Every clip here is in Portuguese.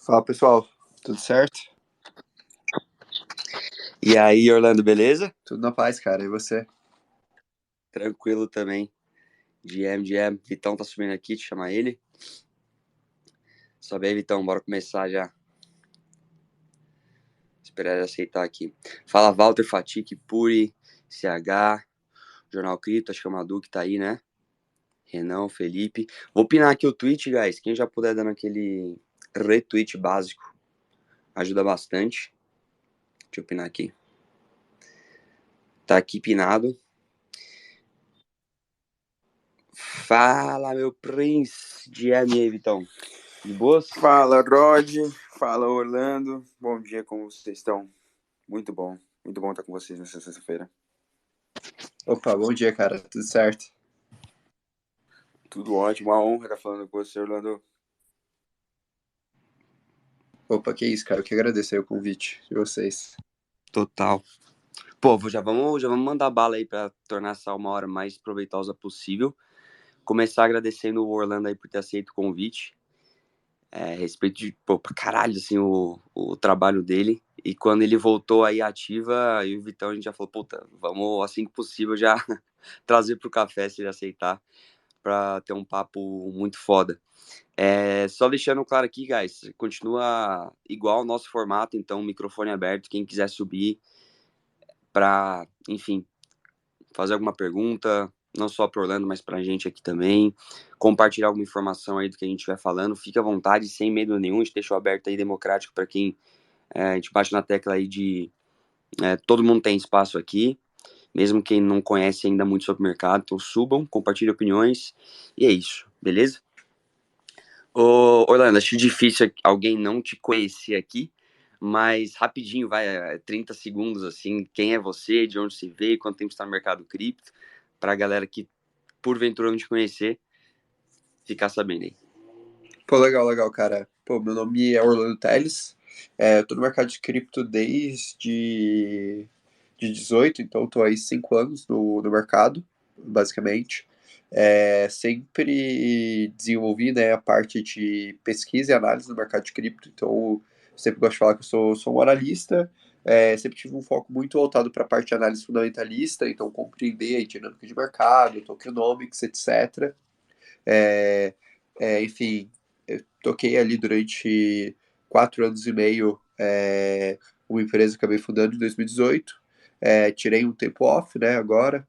Fala pessoal, tudo certo? E aí, Orlando, beleza? Tudo na paz, cara, e você? Tranquilo também. GM. Vitão tá subindo aqui, te chamar ele. Sobe aí, Vitão, bora começar já. Esperar ele aceitar aqui. Fala, Walter, Fatique, Puri, CH, Jornal Cripto, acho que é o Madu que tá aí, né? Renan, Felipe. Vou pinar aqui o tweet, guys. Quem já puder dando aquele retweet básico, ajuda bastante. Deixa eu pinar aqui. Tá aqui pinado. Fala, meu Prince. GM aí, Vitão. De boas? Fala, Rod. Fala, Orlando. Bom dia, como vocês estão? Muito bom estar com vocês nessa sexta-feira. Opa, bom dia, cara, tudo certo? Tudo ótimo, uma honra estar falando com você, Orlando. Opa, que isso, cara, eu que agradeço aí o convite de vocês. Total. Pô, já vamos mandar bala aí pra tornar essa uma hora mais proveitosa possível. Começar agradecendo o Orlando aí por ter aceito o convite. Respeito de, pô, pra caralho, assim, o trabalho dele. E quando ele voltou aí ativa, eu e o Vitão, a gente já falou, puta, vamos, assim que possível, já trazer pro café, se ele aceitar, pra ter um papo muito foda. Só deixando claro aqui, guys, continua igual o nosso formato, então, microfone aberto, quem quiser subir pra, enfim, fazer alguma pergunta, não só para Orlando, mas para a gente aqui também, compartilhar alguma informação aí do que a gente estiver falando, fique à vontade, sem medo nenhum, a gente deixou aberto aí, democrático para quem, a gente bate na tecla aí de todo mundo tem espaço aqui, mesmo quem não conhece ainda muito sobre o mercado, então subam, compartilhem opiniões, e é isso, beleza? Ô, Orlando, acho difícil alguém não te conhecer aqui, mas rapidinho, vai, 30 segundos, assim, quem é você, de onde você veio, quanto tempo está no mercado cripto, pra galera que, porventura, não te conhecer, ficar sabendo aí. Pô, legal, cara. Pô, meu nome é Orlando Teles, eu tô no mercado de cripto desde 18, então eu tô aí 5 anos no mercado, basicamente. Sempre desenvolvi, né, a parte de pesquisa e análise no mercado de cripto, então sempre gosto de falar que eu sou um analista. Sempre tive um foco muito voltado para a parte de análise fundamentalista, então compreender a dinâmica de mercado, tokenomics, etc. É, Enfim, eu toquei ali durante 4 anos e meio, uma empresa que acabei fundando em 2018. Tirei um tempo off, né, agora,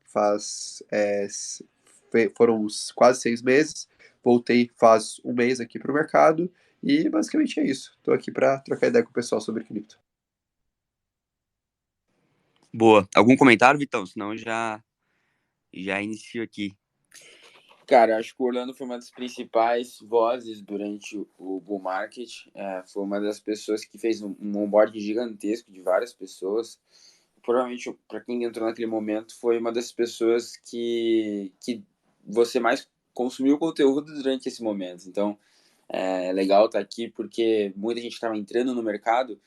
foram quase 6 meses. Voltei faz um mês aqui para o mercado e basicamente é isso. Estou aqui para trocar ideia com o pessoal sobre cripto. Boa. Algum comentário, Vitão? Senão eu já inicio aqui. Cara, acho que o Orlando foi uma das principais vozes durante o bull market. Foi uma das pessoas que fez um onboarding gigantesco de várias pessoas. Provavelmente, para quem entrou naquele momento, foi uma das pessoas que você mais consumiu conteúdo durante esse momento. Então, é legal estar aqui porque muita gente estava entrando no mercado,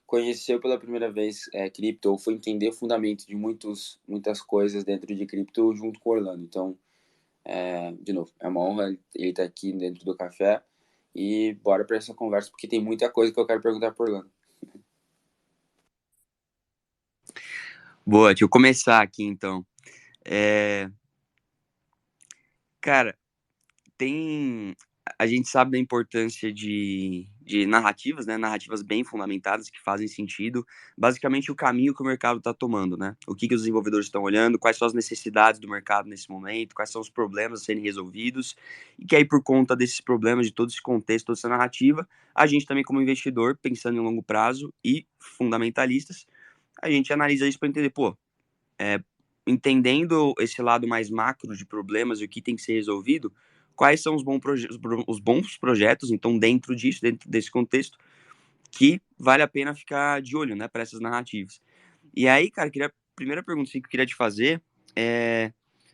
conheceu pela primeira vez cripto, ou foi entender o fundamento de muitas coisas dentro de cripto junto com o Orlando. Então, de novo, é uma honra ele estar aqui dentro do café e bora para essa conversa, porque tem muita coisa que eu quero perguntar para o Orlando. Boa, deixa eu começar aqui, então. Cara, tem a gente sabe da importância de narrativas, né? Narrativas bem fundamentadas que fazem sentido. Basicamente, o caminho que o mercado está tomando, né? O que os desenvolvedores estão olhando, quais são as necessidades do mercado nesse momento, quais são os problemas a serem resolvidos. E que aí, por conta desses problemas, de todo esse contexto, toda essa narrativa, a gente também, como investidor, pensando em longo prazo e fundamentalistas, a gente analisa isso para entender, pô, entendendo esse lado mais macro de problemas e o que tem que ser resolvido, quais são os bons projetos, então, dentro disso, dentro desse contexto, que vale a pena ficar de olho, né, para essas narrativas. E aí, cara, a primeira pergunta que eu queria te fazer é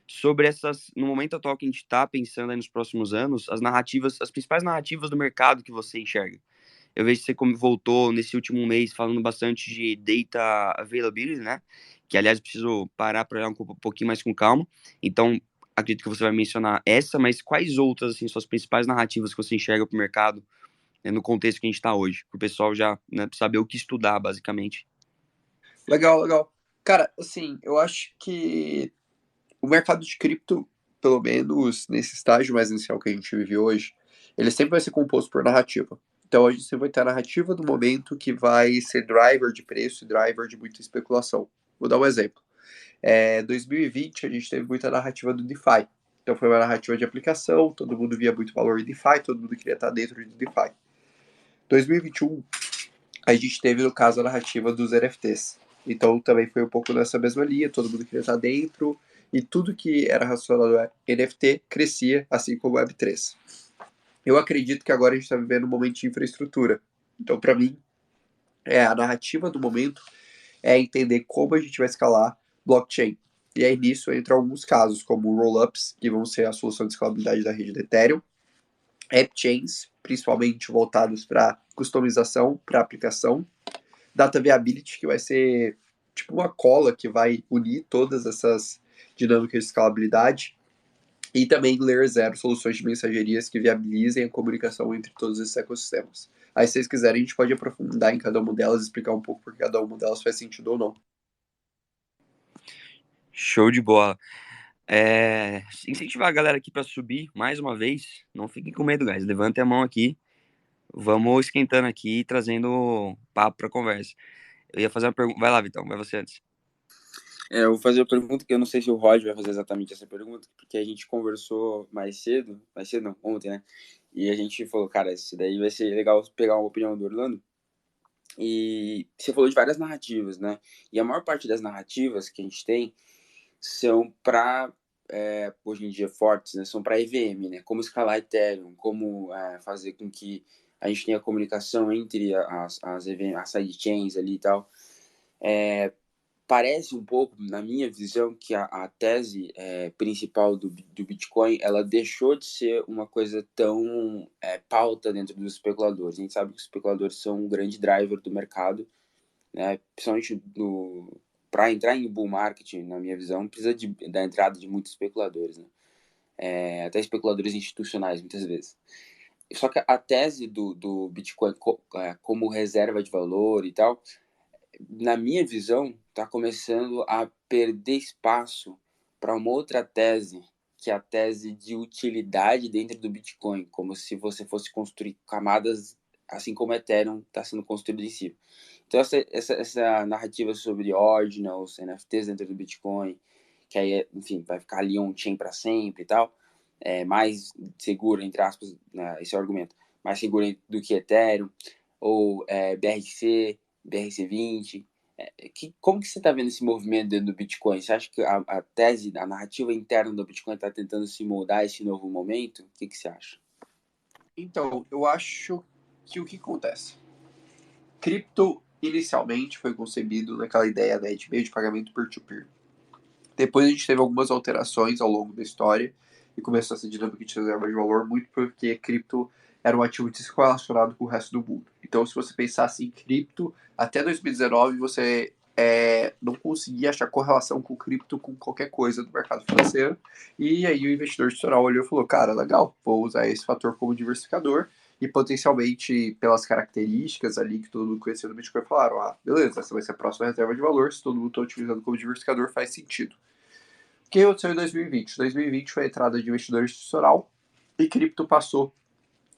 sobre no momento atual que a gente está pensando aí nos próximos anos, as principais narrativas do mercado que você enxerga. Eu vejo que você voltou nesse último mês falando bastante de data availability, né? Que, aliás, eu preciso parar para olhar um pouquinho mais com calma. Então, acredito que você vai mencionar essa, mas quais outras, assim, suas principais narrativas que você enxerga para o mercado né, no contexto que a gente está hoje, para o pessoal já, né, saber o que estudar, basicamente. Legal, legal. Cara, assim, eu acho que o mercado de cripto, pelo menos nesse estágio mais inicial que a gente vive hoje, ele sempre vai ser composto por narrativa. Então a gente sempre vai ter a narrativa do momento que vai ser driver de preço e driver de muita especulação. Vou dar um exemplo. 2020 a gente teve muita narrativa do DeFi. Então foi uma narrativa de aplicação, todo mundo via muito valor em DeFi, todo mundo queria estar dentro de DeFi. 2021 a gente teve, no caso, a narrativa dos NFTs. Então também foi um pouco nessa mesma linha, todo mundo queria estar dentro, e tudo que era relacionado a NFT crescia, assim como o Web3. Eu acredito que agora a gente está vivendo um momento de infraestrutura. Então, para mim, a narrativa do momento é entender como a gente vai escalar blockchain. E aí nisso entra alguns casos, como rollups, que vão ser a solução de escalabilidade da rede do Ethereum, AppChains, principalmente voltados para customização, para aplicação, Data Viability, que vai ser tipo uma cola que vai unir todas essas dinâmicas de escalabilidade, e também Layer Zero, soluções de mensagerias que viabilizem a comunicação entre todos esses ecossistemas. Aí, se vocês quiserem, a gente pode aprofundar em cada uma delas e explicar um pouco por cada uma delas faz sentido ou não. Show de bola. Incentivar a galera aqui para subir mais uma vez. Não fiquem com medo, guys. Levantem a mão aqui. Vamos esquentando aqui e trazendo papo para conversa. Eu ia fazer uma pergunta. Vai lá, Vitão. Vai você antes. Eu vou fazer a pergunta que eu não sei se o Roger vai fazer exatamente essa pergunta, porque a gente conversou mais cedo não, ontem, né? E a gente falou, cara, isso daí vai ser legal pegar uma opinião do Orlando. E você falou de várias narrativas, né? E a maior parte das narrativas que a gente tem são para, hoje em dia, fortes, né? São para EVM, né? Como escalar Ethereum, como fazer com que a gente tenha comunicação entre as sidechains ali e tal. Parece um pouco, na minha visão, que a tese principal do Bitcoin, ela deixou de ser uma coisa tão pauta dentro dos especuladores. A gente sabe que os especuladores são um grande driver do mercado, né? Principalmente para entrar em bull market, na minha visão, precisa da entrada de muitos especuladores, né? Até especuladores institucionais, muitas vezes. Só que a tese do Bitcoin como reserva de valor e tal, na minha visão, está começando a perder espaço para uma outra tese, que é a tese de utilidade dentro do Bitcoin, como se você fosse construir camadas, assim como Ethereum está sendo construído em cima. Então, essa narrativa sobre ordinals, NFTs dentro do Bitcoin, que aí, enfim, vai ficar ali on-chain para sempre e tal, mais seguro, entre aspas, né, esse é o argumento, mais seguro do que Ethereum, ou BRC, BRC20. Como que você está vendo esse movimento dentro do Bitcoin? Você acha que a tese, a narrativa interna do Bitcoin está tentando se moldar a esse novo momento? O que você acha? Então, eu acho que o que acontece? Cripto, inicialmente, foi concebido naquela ideia, né, de meio de pagamento peer-to-peer. Depois a gente teve algumas alterações ao longo da história e começou essa dinâmica de reserva de valor muito porque cripto era um ativo descorrelacionado com o resto do mundo. Então, se você pensasse em cripto, até 2019 você não conseguia achar correlação com cripto com qualquer coisa do mercado financeiro. E aí o investidor institucional olhou e falou, cara, legal, vou usar esse fator como diversificador e potencialmente pelas características ali que todo mundo conhecia do Bitcoin, falaram, beleza, essa vai ser a próxima reserva de valor, se todo mundo está utilizando como diversificador, faz sentido. O que aconteceu em 2020? 2020 foi a entrada de investidor institucional e cripto passou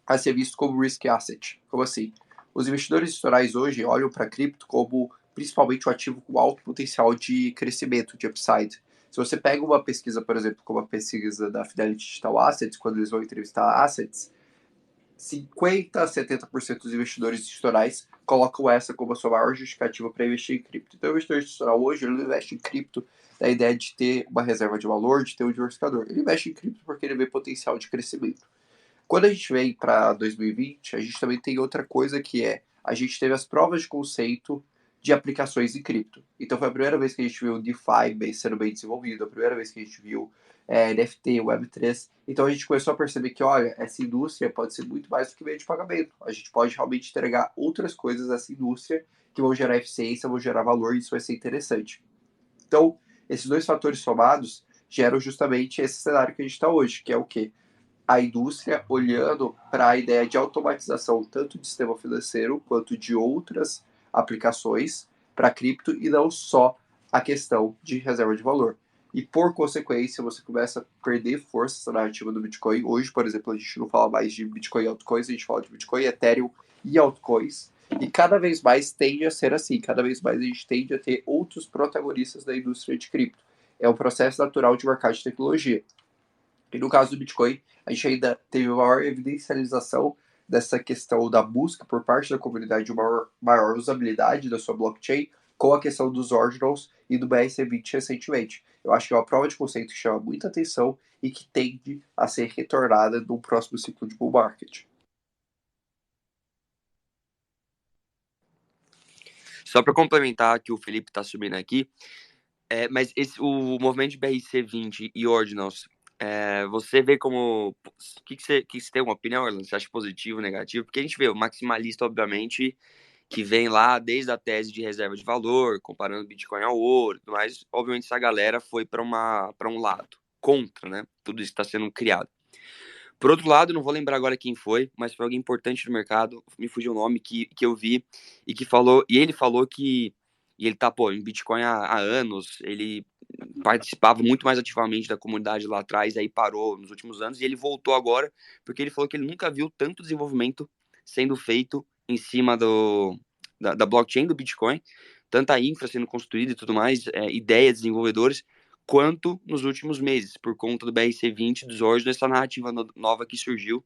a ser visto como risk asset. Como assim? Os investidores institucionais hoje olham para cripto como principalmente um ativo com alto potencial de crescimento, de upside. Se você pega uma pesquisa, por exemplo, como a pesquisa da Fidelity Digital Assets, quando eles vão entrevistar assets, 50% a 70% dos investidores institucionais colocam essa como a sua maior justificativa para investir em cripto. Então, o investidor institucional hoje ele não investe em cripto da ideia de ter uma reserva de valor, de ter um diversificador. Ele investe em cripto porque ele vê potencial de crescimento. Quando a gente vem para 2020, a gente também tem outra coisa que a gente teve as provas de conceito de aplicações em cripto. Então foi a primeira vez que a gente viu o DeFi sendo bem desenvolvido, a primeira vez que a gente viu NFT, Web3. Então a gente começou a perceber que, olha, essa indústria pode ser muito mais do que meio de pagamento. A gente pode realmente entregar outras coisas nessa indústria que vão gerar eficiência, vão gerar valor e isso vai ser interessante. Então, esses dois fatores somados geram justamente esse cenário que a gente está hoje, que é o quê? a indústria olhando para a ideia de automatização tanto de sistema financeiro quanto de outras aplicações para cripto e não só a questão de reserva de valor. E por consequência, você começa a perder força essa narrativa do Bitcoin. Hoje, por exemplo, a gente não fala mais de Bitcoin e altcoins, a gente fala de Bitcoin, Ethereum e altcoins. E cada vez mais tende a ser assim, cada vez mais a gente tende a ter outros protagonistas da indústria de cripto. É um processo natural de mercado de tecnologia. E no caso do Bitcoin, a gente ainda teve maior evidencialização dessa questão da busca por parte da comunidade de uma maior usabilidade da sua blockchain com a questão dos ordinals e do BRC20 recentemente. Eu acho que é uma prova de conceito que chama muita atenção e que tende a ser retornada no próximo ciclo de bull market. Só para complementar que o Felipe está subindo aqui, mas o movimento de BRC20 e Ordinals, você vê como... O que você tem uma opinião, Orlando? Você acha positivo, negativo? Porque a gente vê o maximalista, obviamente, que vem lá desde a tese de reserva de valor, comparando Bitcoin ao ouro, mas obviamente essa galera foi para um lado, contra, né? Tudo isso está sendo criado. Por outro lado, não vou lembrar agora quem foi, mas foi alguém importante no mercado, me fugiu o nome, que eu vi, e ele falou que, e ele tá, em Bitcoin há anos, ele participava muito mais ativamente da comunidade lá atrás, aí parou nos últimos anos, e ele voltou agora, porque ele falou que ele nunca viu tanto desenvolvimento sendo feito em cima da blockchain do Bitcoin, tanta infra sendo construída e tudo mais, ideias, desenvolvedores, quanto nos últimos meses, por conta do BRC20, dos ordens, essa narrativa nova que surgiu,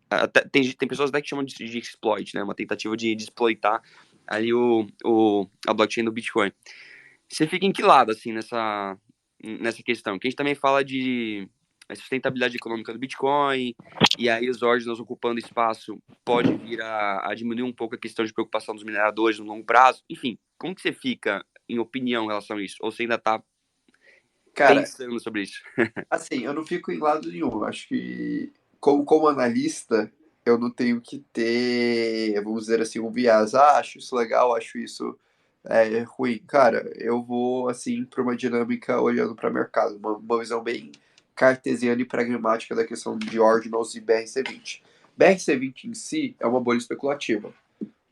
até, tem pessoas até que chamam de exploit, né, uma tentativa de exploitar ali a blockchain do Bitcoin. Você fica em que lado, assim, nessa questão? Que a gente também fala de sustentabilidade econômica do Bitcoin, e aí os ordens ocupando espaço pode vir a diminuir um pouco a questão de preocupação dos mineradores no longo prazo. Enfim, como que você fica em opinião em relação a isso? Ou você ainda tá pensando sobre isso? Assim, eu não fico em lado nenhum. Acho que, como analista, eu não tenho que ter, vamos dizer assim, um viés. Acho isso legal, acho isso ruim. Cara, eu vou, assim, para uma dinâmica olhando para o mercado, uma visão bem cartesiana e pragmática da questão de ordinals e BRC20. BRC20 em si é uma bolha especulativa.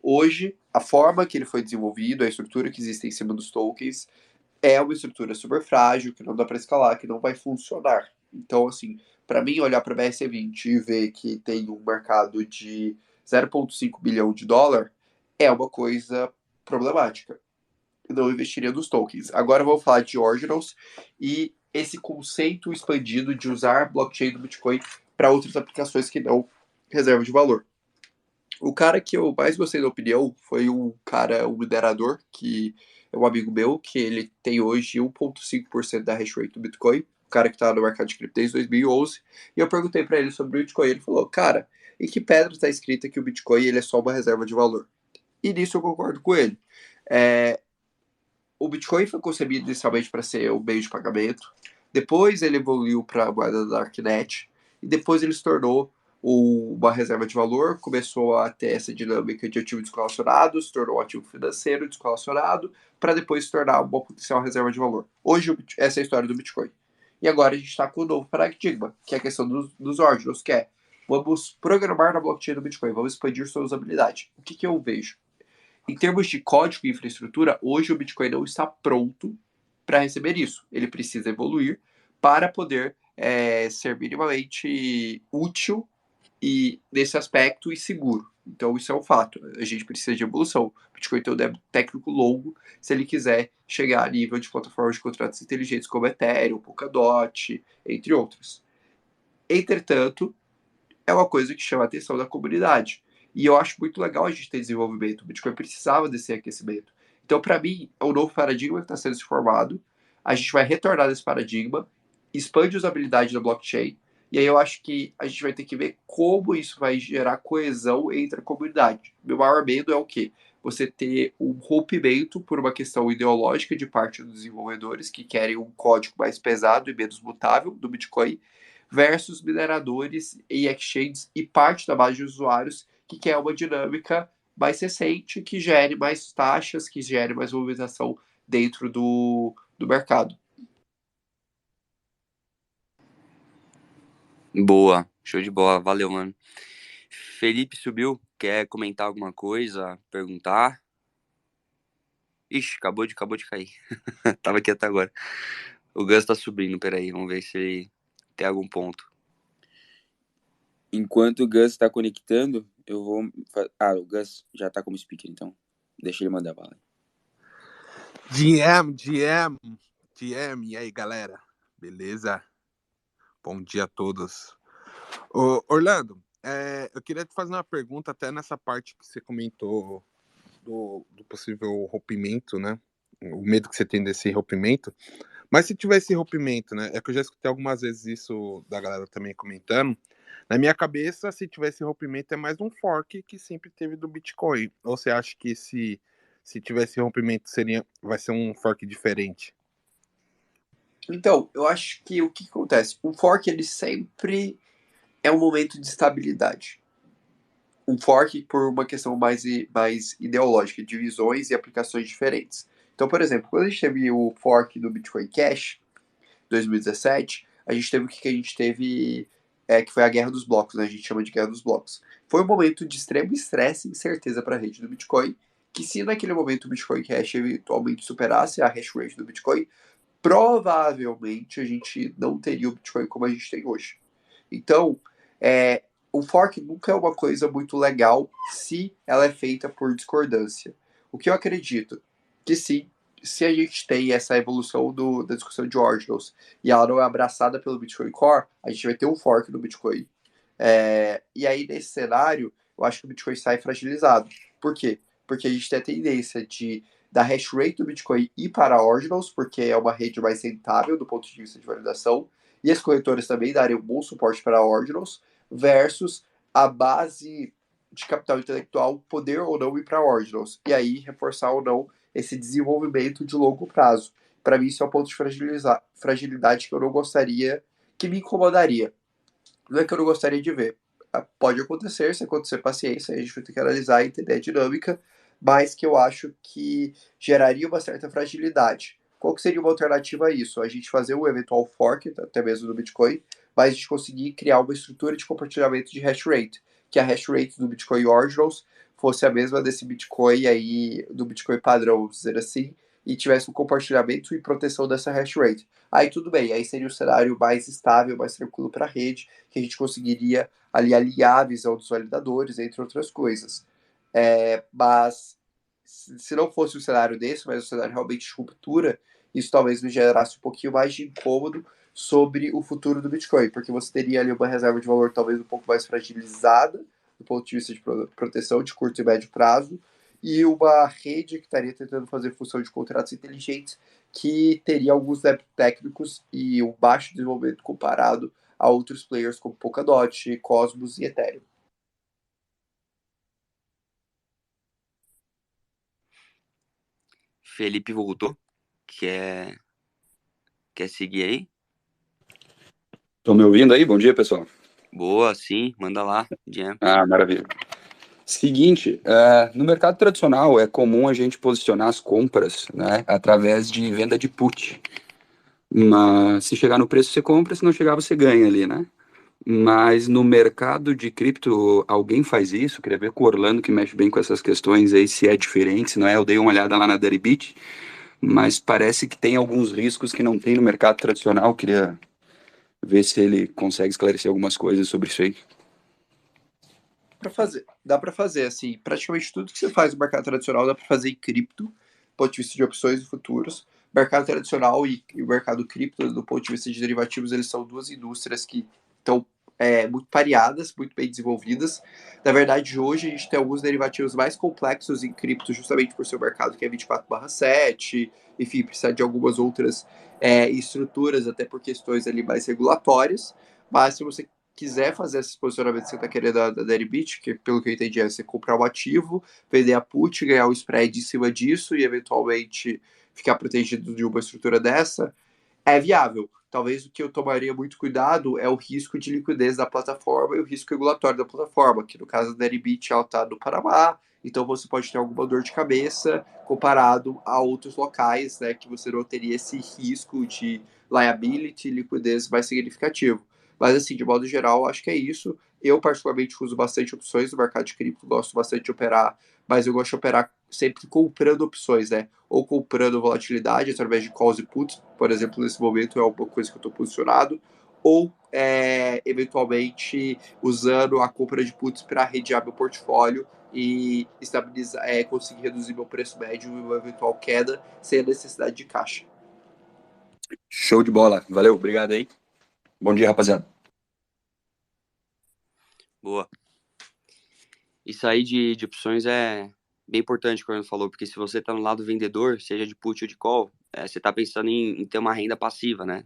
Hoje, a forma que ele foi desenvolvido, a estrutura que existe em cima dos tokens, é uma estrutura super frágil, que não dá para escalar, que não vai funcionar. Então, assim, para mim, olhar para a BRC20 e ver que tem um mercado de 0,5 bilhão de dólar é uma coisa problemática. Eu não investiria nos tokens. Agora vamos falar de ordinals e esse conceito expandido de usar blockchain do Bitcoin para outras aplicações que não reserva de valor. O cara que eu mais gostei da opinião foi um minerador, que é um amigo meu, que ele tem hoje 1,5% da hash rate do Bitcoin, o cara que está no mercado de cripto desde 2011, e eu perguntei para ele sobre o Bitcoin, ele falou, cara, em que pedra está escrita que o Bitcoin ele é só uma reserva de valor? E nisso eu concordo com ele. O Bitcoin foi concebido inicialmente para ser um meio de pagamento, depois ele evoluiu para a moeda da Darknet, e depois ele se tornou uma reserva de valor, começou a ter essa dinâmica de ativo descolacionado, se tornou um ativo financeiro descolacionado, para depois se tornar uma potencial reserva de valor. Hoje, essa é a história do Bitcoin. E agora a gente está com o novo paradigma, que é a questão dos ordens, que é vamos programar na blockchain do Bitcoin, vamos expandir sua usabilidade. O que eu vejo? Em termos de código e infraestrutura, hoje o Bitcoin não está pronto para receber isso. Ele precisa evoluir para poder ser minimamente útil e nesse aspecto e seguro. Então isso é um fato. A gente precisa de evolução. O Bitcoin tem um débito técnico longo se ele quiser chegar a nível de plataformas de contratos inteligentes como Ethereum, Polkadot, entre outros. Entretanto, é uma coisa que chama a atenção da comunidade. E eu acho muito legal a gente ter desenvolvimento. O Bitcoin precisava desse aquecimento. Então, para mim, é um novo paradigma que está sendo formado. A gente vai retornar desse paradigma, expande a usabilidade da blockchain, e aí eu acho que a gente vai ter que ver como isso vai gerar coesão entre a comunidade. Meu maior medo é o quê? Você ter um rompimento por uma questão ideológica de parte dos desenvolvedores que querem um código mais pesado e menos mutável do Bitcoin, versus mineradores e exchanges e parte da base de usuários que quer uma dinâmica mais recente, que gere mais taxas, que gere mais movimentação dentro do mercado. Boa, show de bola, valeu, mano. Felipe subiu, quer comentar alguma coisa, perguntar? Ixi, acabou de cair. Tava aqui até agora. O Gus tá subindo, peraí, vamos ver se ele tem algum ponto. Enquanto o Gus está conectando, eu vou. O Gus já está como speaker, então. Deixa ele mandar bala. GM, e aí, galera? Beleza? Bom dia a todos. Ô, Orlando, eu queria te fazer uma pergunta até nessa parte que você comentou do possível rompimento, né? O medo que você tem desse rompimento. Mas se tiver esse rompimento, né? É que eu já escutei algumas vezes isso da galera também comentando. Na minha cabeça, se tiver esse rompimento, é mais um fork que sempre teve do Bitcoin. Ou você acha que se tiver esse rompimento, vai ser um fork diferente? Então, eu acho que o que acontece? O fork, ele sempre é um momento de estabilidade. Um fork por uma questão mais ideológica, de visões e aplicações diferentes. Então, por exemplo, quando a gente teve o fork do Bitcoin Cash, 2017, a gente teve o que a gente teve, que foi a guerra dos blocos, né? A gente chama de guerra dos blocos. Foi um momento de extremo estresse e incerteza para a rede do Bitcoin, que se naquele momento o Bitcoin Cash eventualmente superasse a hash rate do Bitcoin, provavelmente a gente não teria o Bitcoin como a gente tem hoje. Então, o fork nunca é uma coisa muito legal se ela é feita por discordância. O que eu acredito? Que sim, se a gente tem essa evolução da discussão de ordinals e ela não é abraçada pelo Bitcoin Core, a gente vai ter um fork do Bitcoin. E aí, nesse cenário, eu acho que o Bitcoin sai fragilizado. Por quê? Porque a gente tem a tendência da hash rate do Bitcoin ir para ordinals, porque é uma rede mais rentável do ponto de vista de validação, e as corretoras também darem um bom suporte para ordinals, versus a base de capital intelectual poder ou não ir para ordinals, e aí reforçar ou não esse desenvolvimento de longo prazo. Para mim, isso é um ponto de fragilidade que eu não gostaria, que me incomodaria. Não é que eu não gostaria de ver. Pode acontecer, se acontecer, paciência, a gente vai ter que analisar e entender a dinâmica, mas que eu acho que geraria uma certa fragilidade. Qual que seria uma alternativa a isso? A gente fazer um eventual fork, até mesmo do Bitcoin, mas a gente conseguir criar uma estrutura de compartilhamento de hash rate, que a hash rate do Bitcoin Ordinals fosse a mesma desse Bitcoin aí, do Bitcoin padrão, vamos dizer assim, e tivesse um compartilhamento e proteção dessa hash rate. Aí tudo bem, aí seria um cenário mais estável, mais tranquilo para a rede, que a gente conseguiria ali alinhar a visão dos validadores, entre outras coisas. Mas se não fosse um cenário desse, mas um cenário realmente de ruptura, isso talvez me gerasse um pouquinho mais de incômodo sobre o futuro do Bitcoin, porque você teria ali uma reserva de valor talvez um pouco mais fragilizada, do ponto de vista de proteção de curto e médio prazo, e uma rede que estaria tentando fazer função de contratos inteligentes que teria alguns débitos técnicos e um baixo desenvolvimento comparado a outros players como Polkadot, Cosmos e Ethereum. Felipe voltou, quer, quer seguir aí? Estão me ouvindo aí? Bom dia, pessoal. Boa, sim, manda lá, Jam. Maravilha. Seguinte, no mercado tradicional é comum a gente posicionar as compras, né, através de venda de put. Mas se chegar no preço você compra, se não chegar você ganha ali, né? Mas no mercado de cripto alguém faz isso? Queria ver com o Orlando que mexe bem com essas questões aí, se é diferente, se não é. Eu dei uma olhada lá na Deribit, mas parece que tem alguns riscos que não tem no mercado tradicional. Queria ver se ele consegue esclarecer algumas coisas sobre isso aí. Dá para fazer, assim, praticamente tudo que você faz no mercado tradicional dá para fazer em cripto, do ponto de vista de opções e futuros. Mercado tradicional e o mercado cripto, do ponto de vista de derivativos, eles são duas indústrias que estão muito pareadas, muito bem desenvolvidas. Na verdade, hoje a gente tem alguns derivativos mais complexos em cripto, justamente por ser um mercado que é 24/7, enfim, precisa de algumas outras estruturas, até por questões ali mais regulatórias. Mas se você quiser fazer esse posicionamento que você está querendo da Deribit, que pelo que eu entendi é você comprar um ativo, vender a put, ganhar o spread em cima disso e eventualmente ficar protegido de uma estrutura dessa, é viável. Talvez o que eu tomaria muito cuidado é o risco de liquidez da plataforma e o risco regulatório da plataforma, que no caso da Deribit ela está no Panamá, então você pode ter alguma dor de cabeça comparado a outros locais, né, que você não teria esse risco de liability e liquidez mais significativo. Mas, assim, de modo geral, acho que é isso. Eu, particularmente, uso bastante opções no mercado de cripto, gosto bastante de operar, mas eu gosto de operar sempre comprando opções, né? Ou comprando volatilidade através de calls e puts, por exemplo, nesse momento é uma coisa que eu estou posicionado, ou eventualmente usando a compra de puts para redear meu portfólio e estabilizar, conseguir reduzir meu preço médio e uma eventual queda sem a necessidade de caixa. Show de bola. Valeu, obrigado aí. Bom dia, rapaziada. Boa. Isso aí de opções é bem importante, como você falou, porque se você tá no lado vendedor, seja de put ou de call, você tá pensando em ter uma renda passiva, né?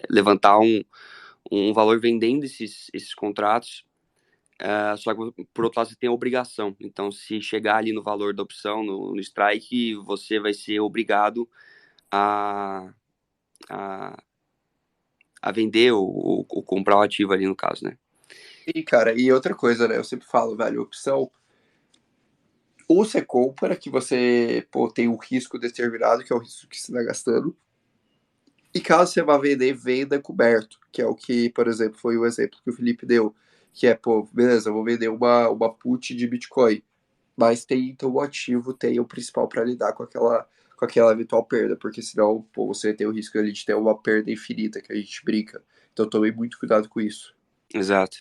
Levantar um valor vendendo esses contratos, só que por outro lado você tem a obrigação. Então, se chegar ali no valor da opção, no strike, você vai ser obrigado a, a, a vender ou comprar o ativo ali no caso, né? E, cara, e outra coisa, né? Eu sempre falo, velho, opção. Ou você compra, que você tem um risco determinado, que é o risco que você está gastando. E caso você vá vender, venda coberto, que é o que, por exemplo, foi o exemplo que o Felipe deu. Que é, beleza, eu vou vender uma put de Bitcoin. Mas tem então o ativo, tem o principal para lidar com aquela eventual perda, porque senão, você tem o risco ali de ter uma perda infinita, que a gente brinca. Então tome muito cuidado com isso. Exato.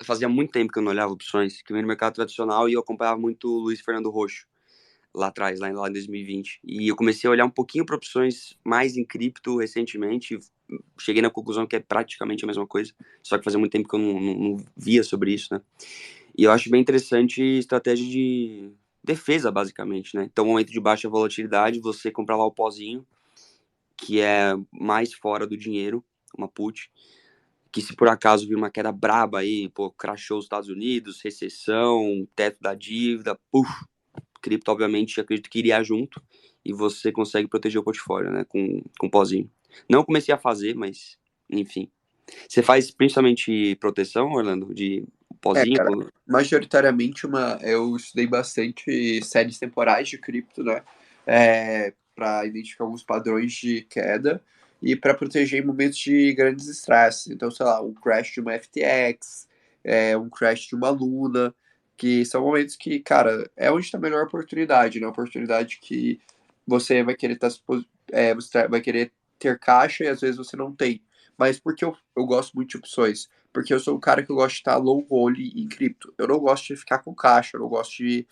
Fazia muito tempo que eu não olhava opções, que eu ia no mercado tradicional e eu acompanhava muito o Luiz Fernando Roxo, lá atrás, lá em 2020. E eu comecei a olhar um pouquinho para opções mais em cripto recentemente, cheguei na conclusão que é praticamente a mesma coisa, só que fazia muito tempo que eu não via sobre isso, né? E eu acho bem interessante estratégia de defesa, basicamente, né? Então, momento de baixa volatilidade, você comprar lá o pozinho, que é mais fora do dinheiro, uma put, que se por acaso vir uma queda braba aí, crashou os Estados Unidos, recessão, teto da dívida, cripto obviamente acredito que iria junto e você consegue proteger o portfólio, né, com pozinho. Não comecei a fazer, mas enfim. Você faz principalmente proteção, Orlando, de pozinho? Cara, majoritariamente eu estudei bastante séries temporais de cripto, né? Para identificar alguns padrões de queda e para proteger em momentos de grandes estresses. Então, sei lá, um crash de uma FTX, um crash de uma Luna, que são momentos que, cara, é onde está a melhor oportunidade, né? Oportunidade que você vai querer vai querer ter caixa e às vezes você não tem. Mas por que eu gosto muito de opções? Porque eu sou um cara que eu gosto de estar low only em cripto. Eu não gosto de ficar com caixa, eu não gosto de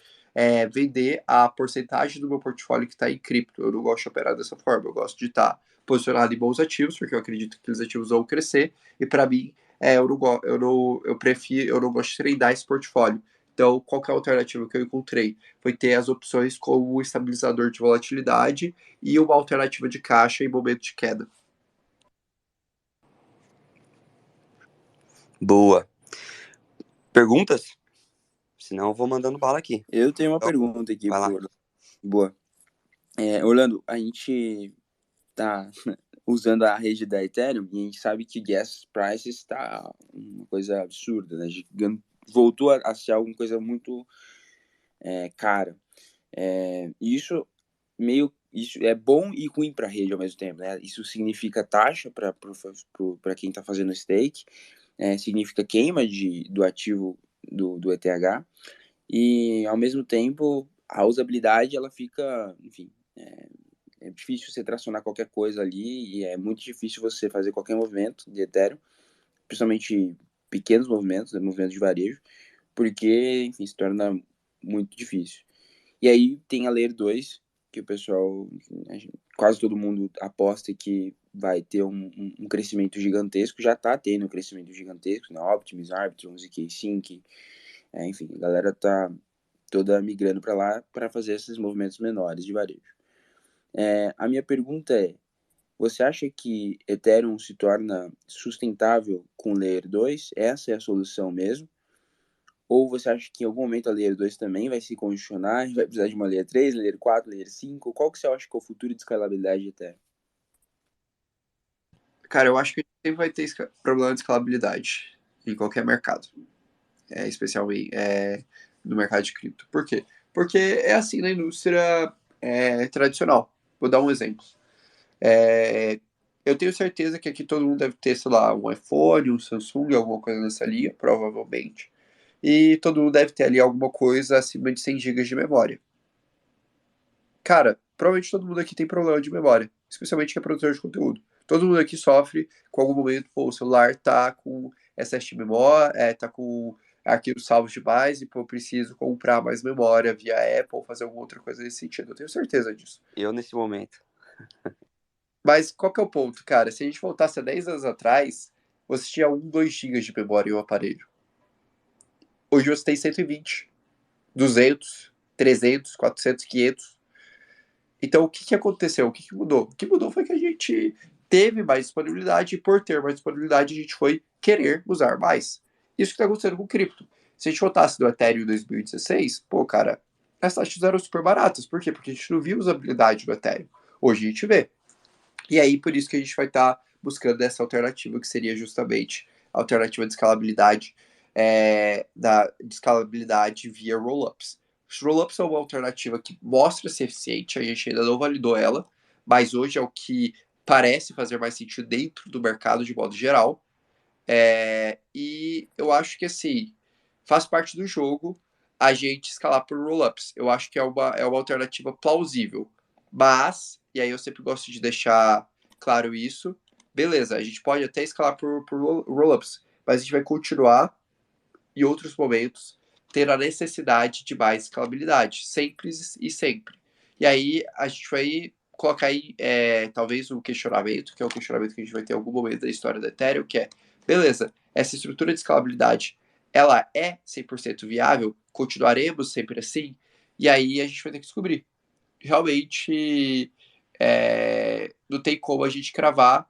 vender a porcentagem do meu portfólio que está em cripto. Eu não gosto de operar dessa forma. Eu gosto de estar posicionado em bons ativos, porque eu acredito que aqueles ativos vão crescer. E para mim, eu não gosto de treinar esse portfólio. Então, qual que é a alternativa que eu encontrei? Foi ter as opções como estabilizador de volatilidade e uma alternativa de caixa em momento de queda. Boa. Perguntas? Senão eu vou mandando bala aqui. Eu tenho uma Então, pergunta aqui vai lá. pro Orlando. Boa. Orlando, a gente tá usando a rede da Ethereum e a gente sabe que gas prices está uma coisa absurda, né? Voltou a ser alguma coisa muito cara. E isso é bom e ruim para a rede ao mesmo tempo, né? Isso significa taxa para quem está fazendo stake, significa queima do ativo do ETH, e ao mesmo tempo a usabilidade ela fica, enfim, é difícil você tracionar qualquer coisa ali e é muito difícil você fazer qualquer movimento de Ethereum, principalmente pequenos movimentos, movimentos de varejo, porque, enfim, se torna muito difícil. E aí tem a Layer 2, que o pessoal, quase todo mundo aposta que vai ter um crescimento gigantesco, já está tendo um crescimento gigantesco, né? Optimus, Arbitrum, ZK Sync, enfim, a galera tá toda migrando para lá para fazer esses movimentos menores de varejo. A minha pergunta é, você acha que Ethereum se torna sustentável com Layer 2? Essa é a solução mesmo? Ou você acha que em algum momento a Layer 2 também vai se condicionar e vai precisar de uma Layer 3, Layer 4, Layer 5? Qual que você acha que é o futuro de escalabilidade de Ethereum? Cara, eu acho que sempre vai ter problema de escalabilidade em qualquer mercado, especialmente no mercado de cripto. Por quê? Porque é assim na indústria tradicional. Vou dar um exemplo. Eu tenho certeza que aqui todo mundo deve ter, sei lá, um iPhone, um Samsung, alguma coisa nessa linha, provavelmente. E todo mundo deve ter ali alguma coisa acima de 100 GB de memória. Cara, provavelmente todo mundo aqui tem problema de memória, especialmente que é produtor de conteúdo. Todo mundo aqui sofre com algum momento, pô, o celular tá com excesso de memória, tá com arquivos salvos demais e, pô, eu preciso comprar mais memória via Apple, ou fazer alguma outra coisa nesse sentido. Eu tenho certeza disso. Eu, nesse momento. Mas qual que é o ponto, cara? Se a gente voltasse a 10 anos atrás, você tinha 1, 2 GB de memória em um aparelho. Hoje você tem 120, 200, 300, 400, 500. Então, o que aconteceu? O que mudou? O que mudou foi que a gente teve mais disponibilidade e, por ter mais disponibilidade, a gente foi querer usar mais. Isso que está acontecendo com o cripto. Se a gente voltasse do Ethereum em 2016, pô, cara, as taxas eram super baratas. Por quê? Porque a gente não via usabilidade do Ethereum. Hoje a gente vê. E aí, por isso que a gente vai estar buscando essa alternativa, que seria justamente a alternativa de escalabilidade, de escalabilidade via rollups. Os rollups são uma alternativa que mostra ser eficiente, a gente ainda não validou ela, mas hoje é o que parece fazer mais sentido dentro do mercado de modo geral. E eu acho que, assim, faz parte do jogo a gente escalar por rollups. Eu acho que é uma alternativa plausível. Mas, e aí eu sempre gosto de deixar claro isso, beleza, a gente pode até escalar por rollups, mas a gente vai continuar, em outros momentos, ter a necessidade de mais escalabilidade, sempre e sempre. E aí a gente vai colocar aí, talvez, um questionamento, que é o questionamento que a gente vai ter em algum momento da história do Ethereum, que é, beleza, essa estrutura de escalabilidade, ela é 100% viável? Continuaremos sempre assim? E aí a gente vai ter que descobrir. Realmente, não tem como a gente cravar,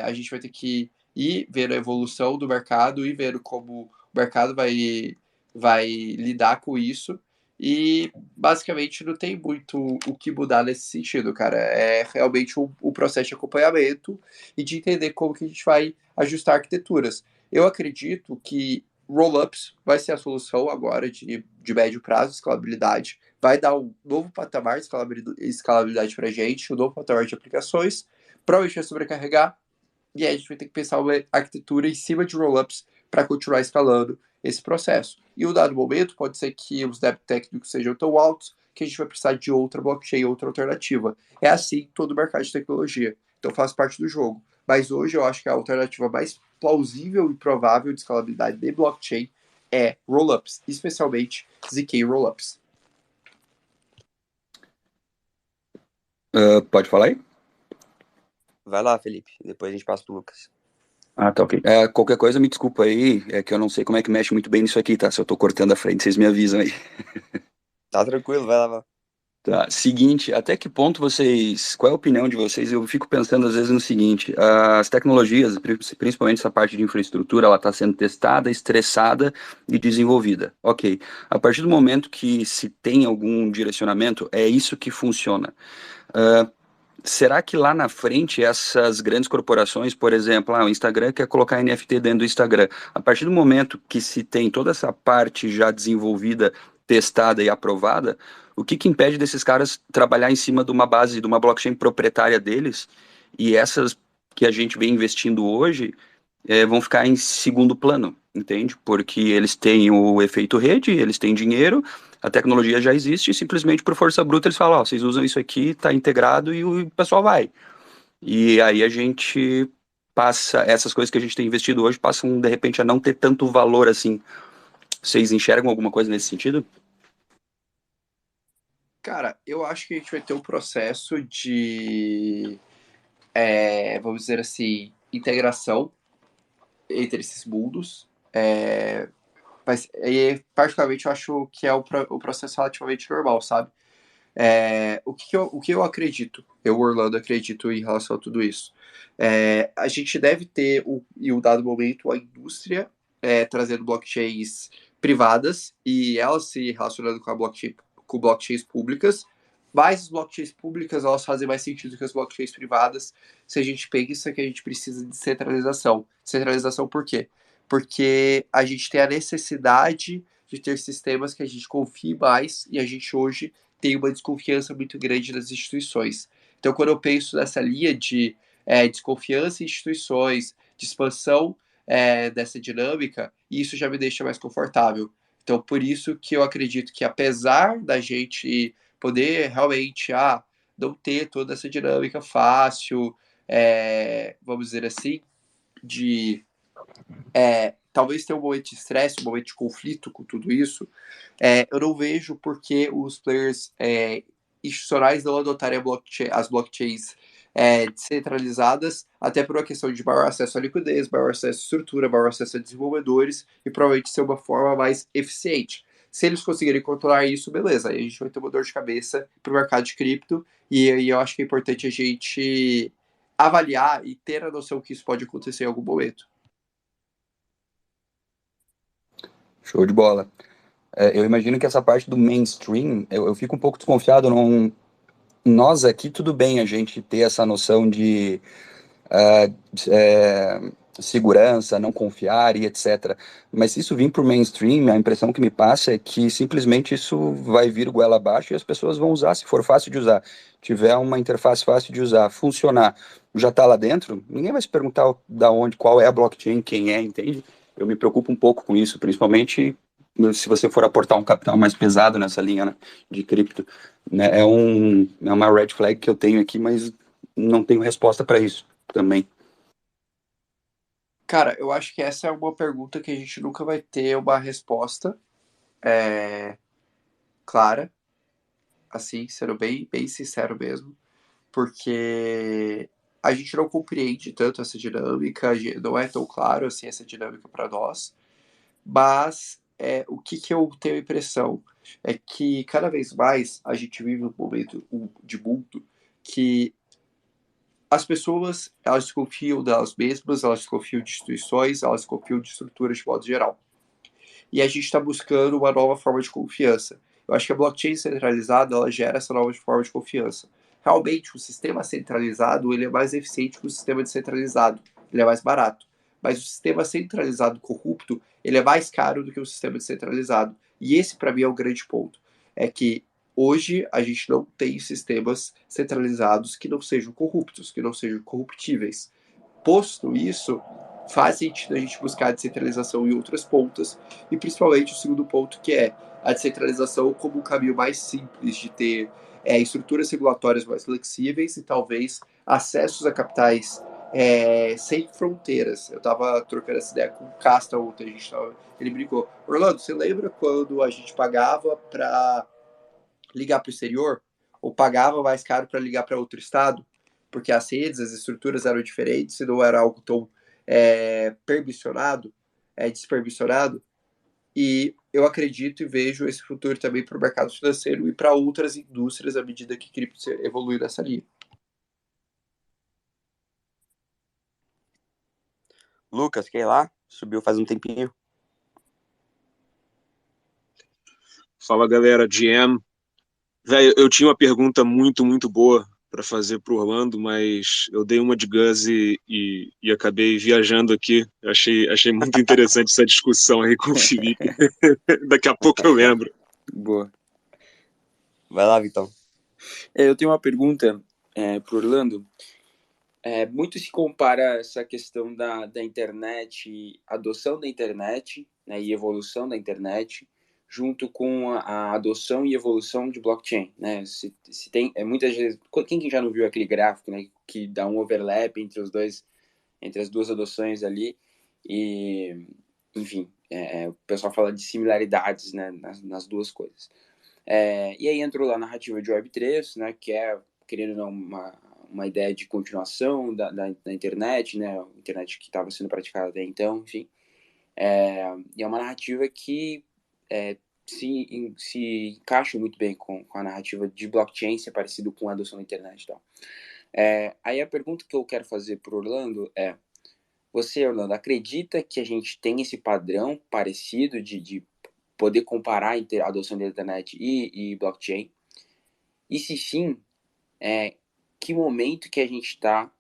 a gente vai ter que ir ver a evolução do mercado e ver como o mercado vai lidar com isso. E basicamente não tem muito o que mudar nesse sentido, cara. É realmente um processo de acompanhamento e de entender como que a gente vai ajustar arquiteturas. Eu acredito que rollups vai ser a solução agora de médio prazo, escalabilidade. Vai dar um novo patamar de escalabilidade para a gente, um novo patamar de aplicações. Provavelmente vai sobrecarregar, e aí a gente vai ter que pensar uma arquitetura em cima de rollups para continuar escalando esse processo. E um dado momento, pode ser que os débitos técnicos sejam tão altos que a gente vai precisar de outra blockchain, outra alternativa. É assim todo o mercado de tecnologia. Então faz parte do jogo. Mas hoje eu acho que a alternativa mais plausível e provável de escalabilidade de blockchain é rollups, especialmente ZK rollups. Pode falar aí? Vai lá, Felipe. Depois a gente passa pro Lucas. Ah, tá ok. Qualquer coisa, me desculpa aí, é que eu não sei como é que mexe muito bem nisso aqui, tá? Se eu tô cortando a frente, vocês me avisam aí. Tá tranquilo, vai lá. Vai. Tá, seguinte, até que ponto vocês, qual é a opinião de vocês? Eu fico pensando às vezes no seguinte, as tecnologias, principalmente essa parte de infraestrutura, ela está sendo testada, estressada e desenvolvida. Ok, a partir do momento que se tem algum direcionamento, é isso que funciona. Será que lá na frente essas grandes corporações, por exemplo, o Instagram quer colocar NFT dentro do Instagram, a partir do momento que se tem toda essa parte já desenvolvida, testada e aprovada, o que impede desses caras trabalhar em cima de uma base, de uma blockchain proprietária deles, e essas que a gente vem investindo hoje vão ficar em segundo plano, entende? Porque eles têm o efeito rede, eles têm dinheiro, a tecnologia já existe, e simplesmente por força bruta eles falam, ó, vocês usam isso aqui, tá integrado e o pessoal vai. E aí a gente passa, essas coisas que a gente tem investido hoje passam de repente a não ter tanto valor assim. Vocês enxergam alguma coisa nesse sentido? Cara, eu acho que a gente vai ter um processo de, vamos dizer assim, integração entre esses mundos. Mas, particularmente, eu acho que é o processo relativamente normal, sabe? O que eu acredito, eu, Orlando, acredito em relação a tudo isso. A gente deve ter, em um dado momento, a indústria trazendo blockchains privadas e elas se relacionando com blockchains públicas, mas as blockchains públicas elas fazem mais sentido que as blockchains privadas se a gente pensa que a gente precisa de centralização. Centralização por quê? Porque a gente tem a necessidade de ter sistemas que a gente confie mais e a gente hoje tem uma desconfiança muito grande das instituições. Então, quando eu penso nessa linha de desconfiança em instituições, de expansão dessa dinâmica, e isso já me deixa mais confortável. Então, por isso que eu acredito que, apesar da gente poder realmente não ter toda essa dinâmica fácil, vamos dizer assim, de talvez ter um momento de estresse, um momento de conflito com tudo isso, eu não vejo por que os players institucionais não adotarem as blockchains descentralizadas, até por uma questão de maior acesso à liquidez, maior acesso à estrutura, maior acesso a desenvolvedores e provavelmente ser uma forma mais eficiente. Se eles conseguirem controlar isso, beleza, aí a gente vai ter uma dor de cabeça para o mercado de cripto, e aí eu acho que é importante a gente avaliar e ter a noção que isso pode acontecer em algum momento. Show de bola. Eu imagino que essa parte do mainstream, eu fico um pouco desconfiado. Nós aqui, tudo bem a gente ter essa noção de segurança, não confiar e etc. Mas se isso vir para o mainstream, a impressão que me passa é que simplesmente isso vai vir goela abaixo e as pessoas vão usar, se for fácil de usar, tiver uma interface fácil de usar, funcionar, já está lá dentro, ninguém vai se perguntar da onde, qual é a blockchain, quem é, entende? Eu me preocupo um pouco com isso, principalmente se você for aportar um capital mais pesado nessa linha, né, de cripto. Né, é uma red flag que eu tenho aqui, mas não tenho resposta para isso também. Cara, eu acho que essa é uma pergunta que a gente nunca vai ter uma resposta clara, assim, sendo bem sincero mesmo, porque a gente não compreende tanto essa dinâmica, não é tão claro assim essa dinâmica para nós, mas o que eu tenho a impressão é que cada vez mais a gente vive um momento de mundo que as pessoas, elas desconfiam delas mesmas, elas desconfiam de instituições, elas desconfiam de estruturas de modo geral. E a gente está buscando uma nova forma de confiança. Eu acho que a blockchain centralizada, ela gera essa nova forma de confiança. Realmente, o sistema centralizado, ele é mais eficiente que o sistema descentralizado. Ele é mais barato. Mas o sistema centralizado corrupto, ele é mais caro do que o sistema descentralizado. E esse, para mim, é o grande ponto. É que hoje a gente não tem sistemas centralizados que não sejam corruptos, que não sejam corruptíveis. Posto isso, faz sentido a gente buscar a descentralização em outras pontas, e principalmente o segundo ponto, que é a descentralização como um caminho mais simples de ter estruturas regulatórias mais flexíveis e talvez acessos a capitais sem fronteiras. Eu estava trocando essa ideia com o Casta ontem, ele brincou. Orlando, você lembra quando a gente pagava para ligar para o exterior? Ou pagava mais caro para ligar para outro estado? Porque as redes, as estruturas eram diferentes e não era algo tão permissionado, despermissionado. E eu acredito e vejo esse futuro também para o mercado financeiro e para outras indústrias à medida que cripto evolui nessa linha. Lucas, quer ir lá? Subiu faz um tempinho. Fala, galera, GM. Velho, eu tinha uma pergunta muito boa para fazer pro Orlando, mas eu dei uma de Gus e acabei viajando aqui. Achei muito interessante essa discussão aí com o Felipe. Daqui a pouco eu lembro. Boa. Vai lá, Vitão. Eu tenho uma pergunta pro Orlando. Muito se compara essa questão da internet, adoção da internet, né, e evolução da internet, junto com a adoção e evolução de blockchain, né? Se tem muitas vezes, quem já não viu aquele gráfico, né, que dá um overlap entre as duas adoções ali, e enfim, o pessoal fala de similaridades, né, nas duas coisas. E aí entrou lá a narrativa de Web3, né, que é, querendo ou não, uma ideia de continuação da internet, né, a internet que estava sendo praticada até então, enfim. E é uma narrativa que se encaixa muito bem com a narrativa de blockchain, ser parecido com a adoção da internet e tal. Aí a pergunta que eu quero fazer para o Orlando é: você, Orlando, acredita que a gente tem esse padrão parecido de poder comparar a adoção da internet e blockchain? E se sim, que momento que a gente está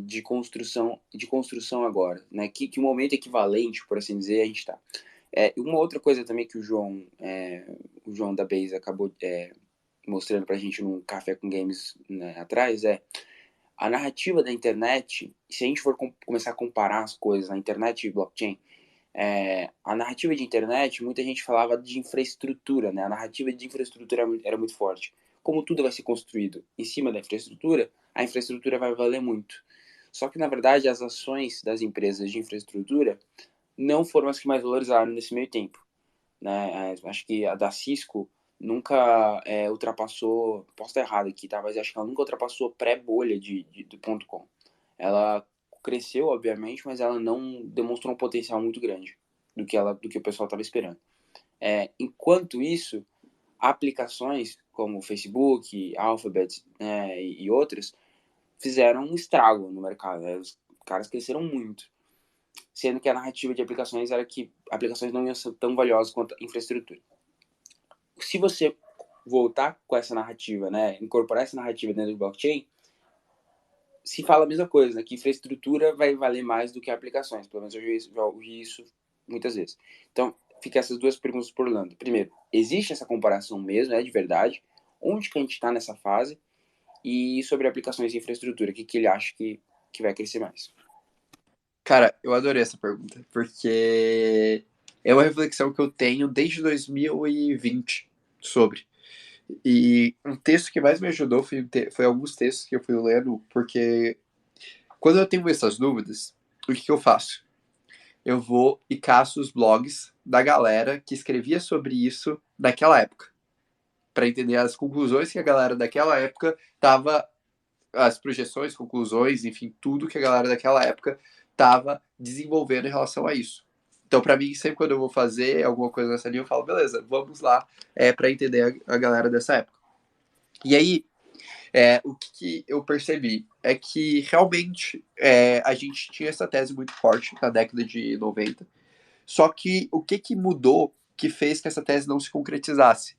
de construção agora, né? Que momento equivalente, por assim dizer, a gente está. Uma outra coisa também que o João da Base acabou mostrando para a gente num Café com Games, né, atrás, A narrativa da internet, se a gente for começar a comparar as coisas na internet e blockchain, a narrativa de internet, muita gente falava de infraestrutura, né? A narrativa de infraestrutura era muito forte. Como tudo vai ser construído em cima da infraestrutura, a infraestrutura vai valer muito. Só que, na verdade, as ações das empresas de infraestrutura não foram as que mais valorizaram nesse meio tempo, né? Acho que a da Cisco nunca ultrapassou, posso estar errado aqui, tá? Mas acho que ela nunca ultrapassou pré-bolha do ponto .com. Ela cresceu, obviamente, mas ela não demonstrou um potencial muito grande do que o pessoal estava esperando. Enquanto isso, aplicações como o Facebook, Alphabet, e outras fizeram um estrago no mercado, né? Os caras cresceram muito, sendo que a narrativa de aplicações era que aplicações não iam ser tão valiosas quanto a infraestrutura. Se você voltar com essa narrativa, né, incorporar essa narrativa dentro do blockchain, se fala a mesma coisa, né, que infraestrutura vai valer mais do que aplicações. Pelo menos eu já ouvi isso muitas vezes. Então, fica essas duas perguntas por Orlando. Primeiro, existe essa comparação mesmo, de verdade? Onde que a gente está nessa fase? E sobre aplicações e infraestrutura, o que ele acha que vai crescer mais? Cara, eu adorei essa pergunta, porque é uma reflexão que eu tenho desde 2020 sobre. E um texto que mais me ajudou foi alguns textos que eu fui lendo, porque quando eu tenho essas dúvidas, o que eu faço? Eu vou e caço os blogs da galera que escrevia sobre isso naquela época, para entender as conclusões que a galera daquela época estava, as projeções, conclusões, enfim, tudo que a galera daquela época estava desenvolvendo em relação a isso. Então, para mim, sempre quando eu vou fazer alguma coisa nessa linha, eu falo, beleza, vamos lá, para entender a galera dessa época. E aí, o que eu percebi é que realmente a gente tinha essa tese muito forte na década de 90, só que o que mudou que fez que essa tese não se concretizasse?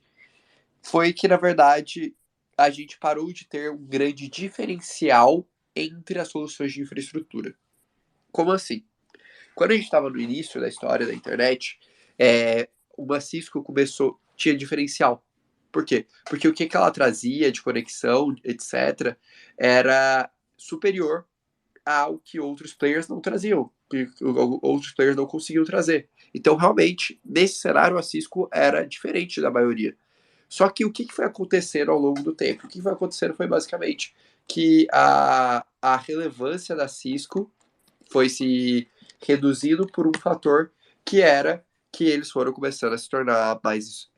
Foi que, na verdade, a gente parou de ter um grande diferencial entre as soluções de infraestrutura. Como assim? Quando a gente estava no início da história da internet, uma Cisco tinha diferencial. Por quê? Porque o que ela trazia de conexão, etc., era superior ao que outros players não traziam, que outros players não conseguiam trazer. Então, realmente, nesse cenário, a Cisco era diferente da maioria. Só que o que foi acontecendo ao longo do tempo? O que foi acontecendo foi basicamente que a relevância da Cisco foi se reduzindo por um fator que era que eles foram começando a se tornar mais.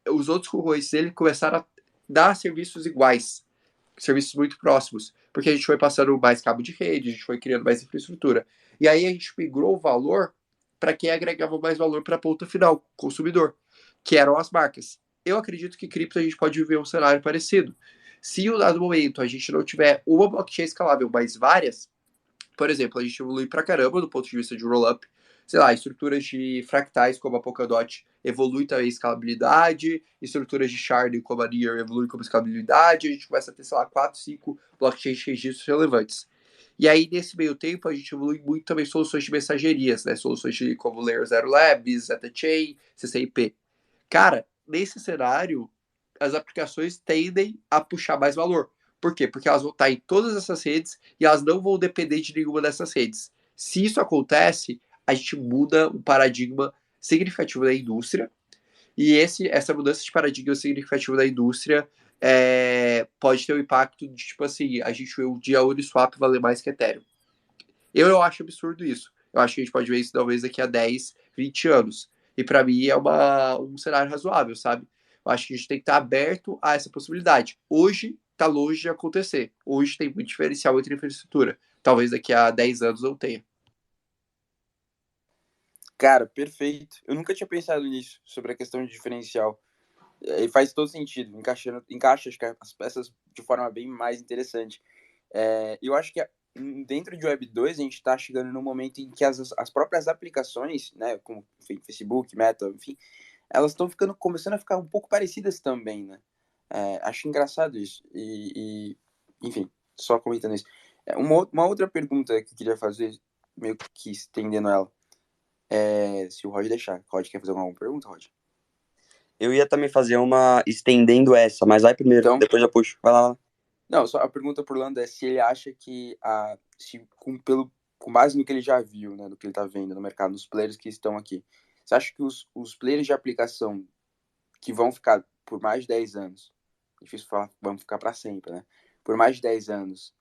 Os outros concorrentes dele começaram a dar serviços iguais, serviços muito próximos, porque a gente foi passando mais cabo de rede, a gente foi criando mais infraestrutura. E aí a gente migrou o valor para quem agregava mais valor para a ponta final, consumidor, que eram as marcas. Eu acredito que cripto a gente pode viver um cenário parecido. Se em um dado momento a gente não tiver uma blockchain escalável, mas várias, por exemplo, a gente evolui pra caramba do ponto de vista de rollup, sei lá, estruturas de fractais como a Polkadot evolui também escalabilidade, estruturas de sharding como a Near evolui como escalabilidade, a gente começa a ter, sei lá, 4, 5 blockchains de registros relevantes. E aí, nesse meio tempo, a gente evolui muito também soluções de mensagerias, né? Soluções como Layer Zero Labs, ZetaChain, CCIP. Cara, nesse cenário, as aplicações tendem a puxar mais valor. Por quê? Porque elas vão estar em todas essas redes e elas não vão depender de nenhuma dessas redes. Se isso acontece, a gente muda um paradigma significativo da indústria e essa mudança de paradigma significativo da indústria pode ter um impacto de, tipo assim, a gente vê o dia Uniswap valer mais que Ethereum. Eu acho absurdo isso. Eu acho que a gente pode ver isso talvez daqui a 10, 20 anos. E para mim é um cenário razoável, sabe? Eu acho que a gente tem que estar aberto a essa possibilidade. Hoje está longe de acontecer. Hoje tem muito diferencial entre infraestrutura. Talvez daqui a 10 anos não tenha. Cara, perfeito. Eu nunca tinha pensado nisso, sobre a questão de diferencial. E faz todo sentido. Encaixa acho que as peças de forma bem mais interessante. Eu acho que dentro de Web 2 a gente está chegando num momento em que as próprias aplicações, né, como enfim, Facebook, Meta, enfim, elas estão começando a ficar um pouco parecidas também, né? Acho engraçado isso. Enfim, só comentando isso. Uma outra pergunta que eu queria fazer, meio que estendendo ela, se o Rod deixar. Rod, quer fazer alguma pergunta, Rod? Eu ia também fazer uma estendendo essa, mas vai primeiro, Então, depois já puxo. Vai lá. Não, só a pergunta pro Orlando é se ele acha que com base no que ele já viu, né, no que ele tá vendo no mercado, nos players que estão aqui, você acha que os players de aplicação que vão ficar por mais de 10 anos, difícil falar, vão ficar para sempre, né? Por mais de 10 anos,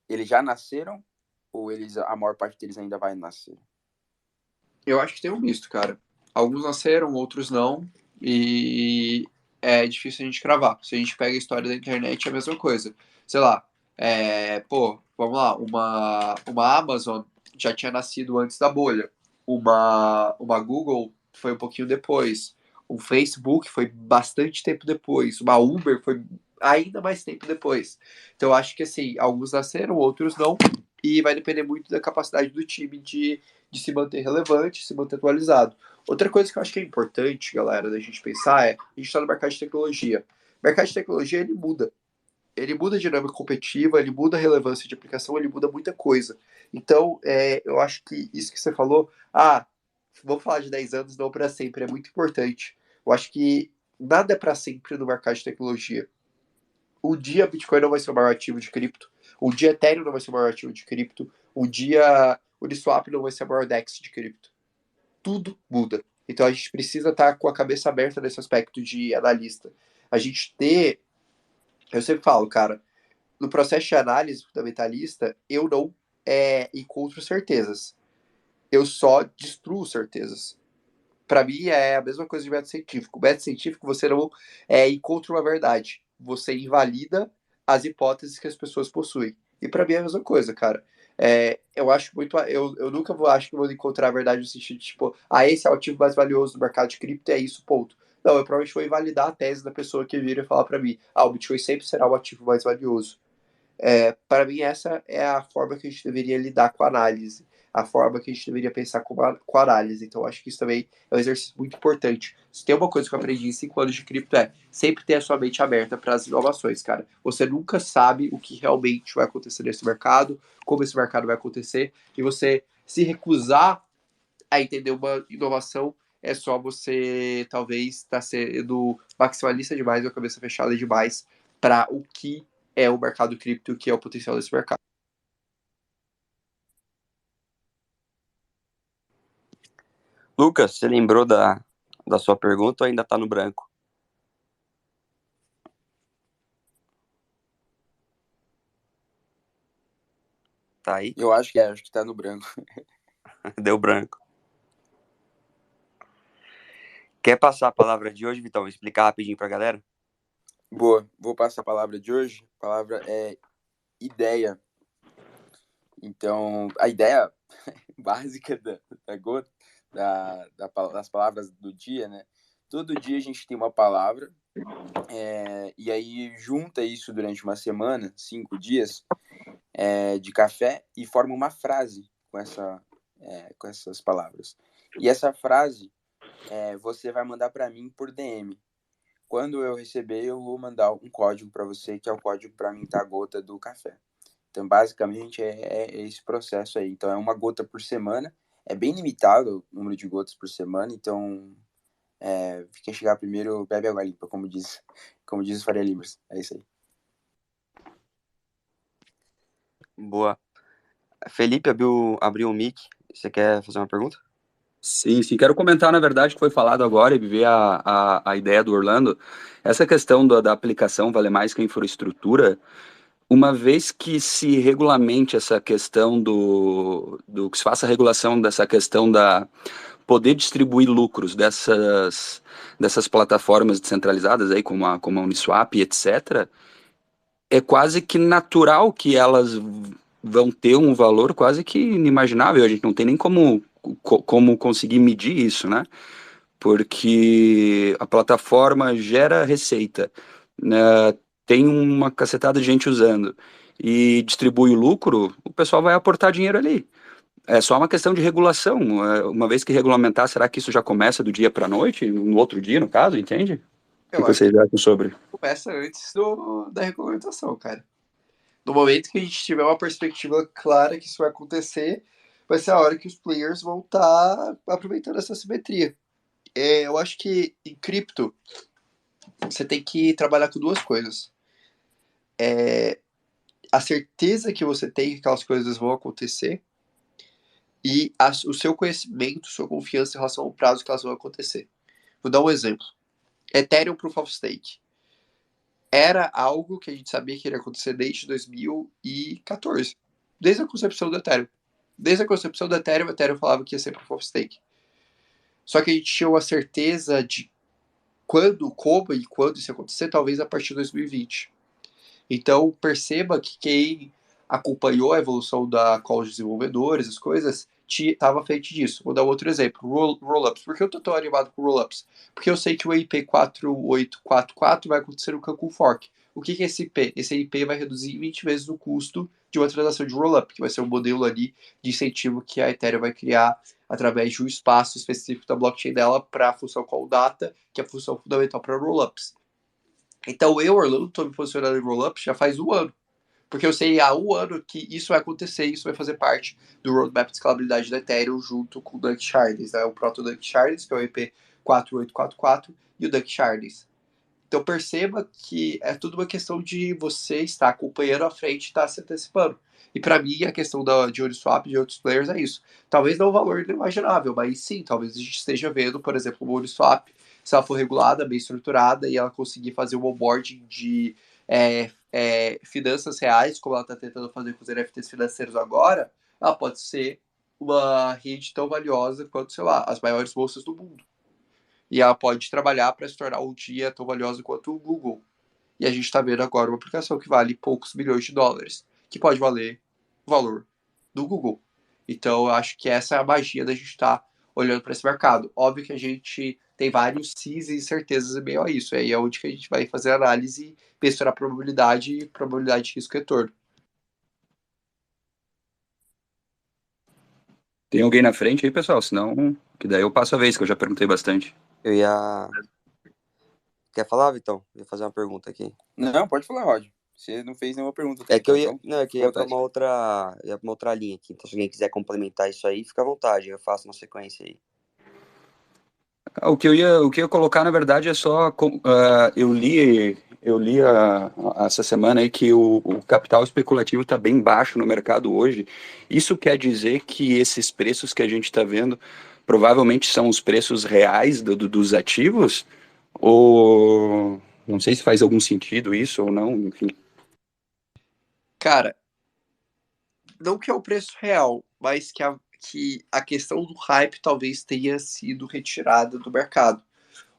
eles já nasceram ou a maior parte deles ainda vai nascer? Eu acho que tem um misto, cara. Alguns nasceram, outros não. E é difícil a gente cravar. Se a gente pega a história da internet, é a mesma coisa. Sei lá, vamos lá, uma Amazon já tinha nascido antes da bolha. Uma Google foi um pouquinho depois. Um Facebook foi bastante tempo depois. Uma Uber foi ainda mais tempo depois. Então eu acho que assim, alguns nasceram, outros não. E vai depender muito da capacidade do time de se manter relevante, se manter atualizado. Outra coisa que eu acho que é importante, galera, da gente pensar a gente está no mercado de tecnologia. O mercado de tecnologia, ele muda. Ele muda a dinâmica competitiva, ele muda a relevância de aplicação, ele muda muita coisa. Então, eu acho que isso que você falou, vamos falar de 10 anos, não para sempre, é muito importante. Eu acho que nada é para sempre no mercado de tecnologia. Um dia Bitcoin não vai ser o maior ativo de cripto. Um dia Ethereum não vai ser o maior ativo de cripto. Um dia Uniswap não vai ser o maior DEX de cripto. Tudo muda. Então a gente precisa estar com a cabeça aberta nesse aspecto de analista. A gente ter. Eu sempre falo, cara, no processo de análise fundamentalista, eu não encontro certezas. Eu só destruo certezas. Para mim é a mesma coisa de método científico. O método científico você não encontra uma verdade, você invalida as hipóteses que as pessoas possuem. E para mim é a mesma coisa, cara. Eu acho muito. Eu nunca acho que vou encontrar a verdade no sentido de, tipo, esse é o ativo mais valioso do mercado de cripto, é isso, ponto. Não, eu provavelmente vou invalidar a tese da pessoa que vira e falar para mim, o Bitcoin sempre será o ativo mais valioso. Para mim, essa é a forma que a gente deveria lidar com a análise, a forma que a gente deveria pensar com a análise. Então, acho que isso também é um exercício muito importante. Se tem uma coisa que eu aprendi em 5 anos de cripto sempre ter a sua mente aberta para as inovações, cara. Você nunca sabe o que realmente vai acontecer nesse mercado, como esse mercado vai acontecer, e você se recusar a entender uma inovação é só você talvez estar sendo maximalista demais ou cabeça fechada demais para o que é o mercado cripto, o que é o potencial desse mercado. Lucas, você lembrou da sua pergunta ou ainda tá no branco? Tá aí? Eu acho que tá no branco. Deu branco. Quer passar a palavra de hoje, Vitão? Explicar rapidinho pra galera? Boa, vou passar a palavra de hoje. A palavra é ideia. Então, a ideia básica das palavras do dia, né? Todo dia a gente tem uma palavra, e aí junta isso durante uma semana, 5 dias, de café, e forma uma frase com essas palavras. E essa frase você vai mandar para mim por DM. Quando eu receber, eu vou mandar um código para você, que é o código para mintar a gota do café. Então, basicamente, é esse processo aí. Então, é uma gota por semana. É bem limitado o número de gotas por semana. Então, quem chegar primeiro, bebe água limpa, como diz o Faria Limers. É isso aí. Boa. Felipe abriu o mic. Você quer fazer uma pergunta? Sim, sim. Quero comentar, na verdade, que foi falado agora e viver a ideia do Orlando. Essa questão da aplicação vale mais que a infraestrutura. Uma vez que se regulamente essa questão que se faça a regulação dessa questão da poder distribuir lucros dessas plataformas descentralizadas aí, como a Uniswap, etc., é quase que natural que elas vão ter um valor quase que inimaginável. A gente não tem nem como conseguir medir isso, né? Porque a plataforma gera receita, né? Tem uma cacetada de gente usando e distribui o lucro, o pessoal vai aportar dinheiro ali. É só uma questão de regulação. Uma vez que regulamentar, será que isso já começa do dia para a noite? No outro dia, no caso, entende? O que Eu acho vocês acham sobre? que começa antes da regulamentação, cara. No momento que a gente tiver uma perspectiva clara que isso vai acontecer, vai ser a hora que os players vão estar aproveitando essa simetria. Eu acho que em cripto você tem que trabalhar com duas coisas. a certeza que você tem que aquelas coisas vão acontecer e o seu conhecimento, sua confiança em relação ao prazo que elas vão acontecer. Vou dar um exemplo. Ethereum Proof of Stake. Era algo que a gente sabia que iria acontecer desde 2014. Desde a concepção do Ethereum. Desde a concepção do Ethereum, o Ethereum falava que ia ser Proof of Stake. Só que a gente tinha uma certeza de quando, como e quando isso ia acontecer, talvez a partir de 2020. Então, perceba que quem acompanhou a evolução da call de desenvolvedores, as coisas, estava feito disso. Vou dar outro exemplo, roll-ups. Por que eu estou tão animado com roll-ups? Porque eu sei que o IP 4844 vai acontecer no Cancun Fork. O que é esse IP? Esse IP vai reduzir 20 vezes o custo de uma transação de roll-up, que vai ser um modelo ali de incentivo que a Ethereum vai criar através de um espaço específico da blockchain dela para a função call data, que é a função fundamental para rollups. Então eu, Orlando, estou me posicionando em rollups já faz um ano. Porque eu sei há um ano que isso vai acontecer, isso vai fazer parte do roadmap de escalabilidade da Ethereum junto com o Dunk Shardens, né? O Proto Dunk Shardens, que é o EP 4844, e o Dunk Shardens. Então perceba que é tudo uma questão de você estar acompanhando à frente e estar se antecipando. E para mim, a questão de Uniswap e de outros players é isso. Talvez não o valor inimaginável, mas sim, talvez a gente esteja vendo, por exemplo, uma Uniswap, se ela for regulada, bem estruturada, e ela conseguir fazer um onboarding de finanças reais, como ela está tentando fazer com os NFTs financeiros agora, ela pode ser uma rede tão valiosa quanto, sei lá, as maiores bolsas do mundo. E ela pode trabalhar para se tornar um dia tão valiosa quanto o Google. E a gente está vendo agora uma aplicação que vale poucos milhões de dólares, que pode valer o valor do Google. Então, eu acho que essa é a magia da gente estar olhando para esse mercado. Óbvio que a gente tem vários sis e incertezas em meio a isso. Aí é onde que a gente vai fazer análise, mensurar probabilidade de risco e retorno. Tem alguém na frente aí, pessoal? Senão, que daí eu passo a vez, que eu já perguntei bastante. Eu ia... Quer falar, Vitão? Eu ia fazer uma pergunta aqui. Não, pode falar, Rod. Você não fez nenhuma pergunta. É que eu ia, então, não, é que ia para uma outra linha aqui. Então, se alguém quiser complementar isso aí, fica à vontade. Eu faço uma sequência aí. O que eu ia colocar, na verdade, é só... eu li essa semana aí que o capital especulativo está bem baixo no mercado hoje. Isso quer dizer que esses preços que a gente está vendo provavelmente são os preços reais dos ativos? Ou... não sei se faz algum sentido isso ou não, enfim. Cara, não que é o preço real, mas que a questão do hype talvez tenha sido retirada do mercado.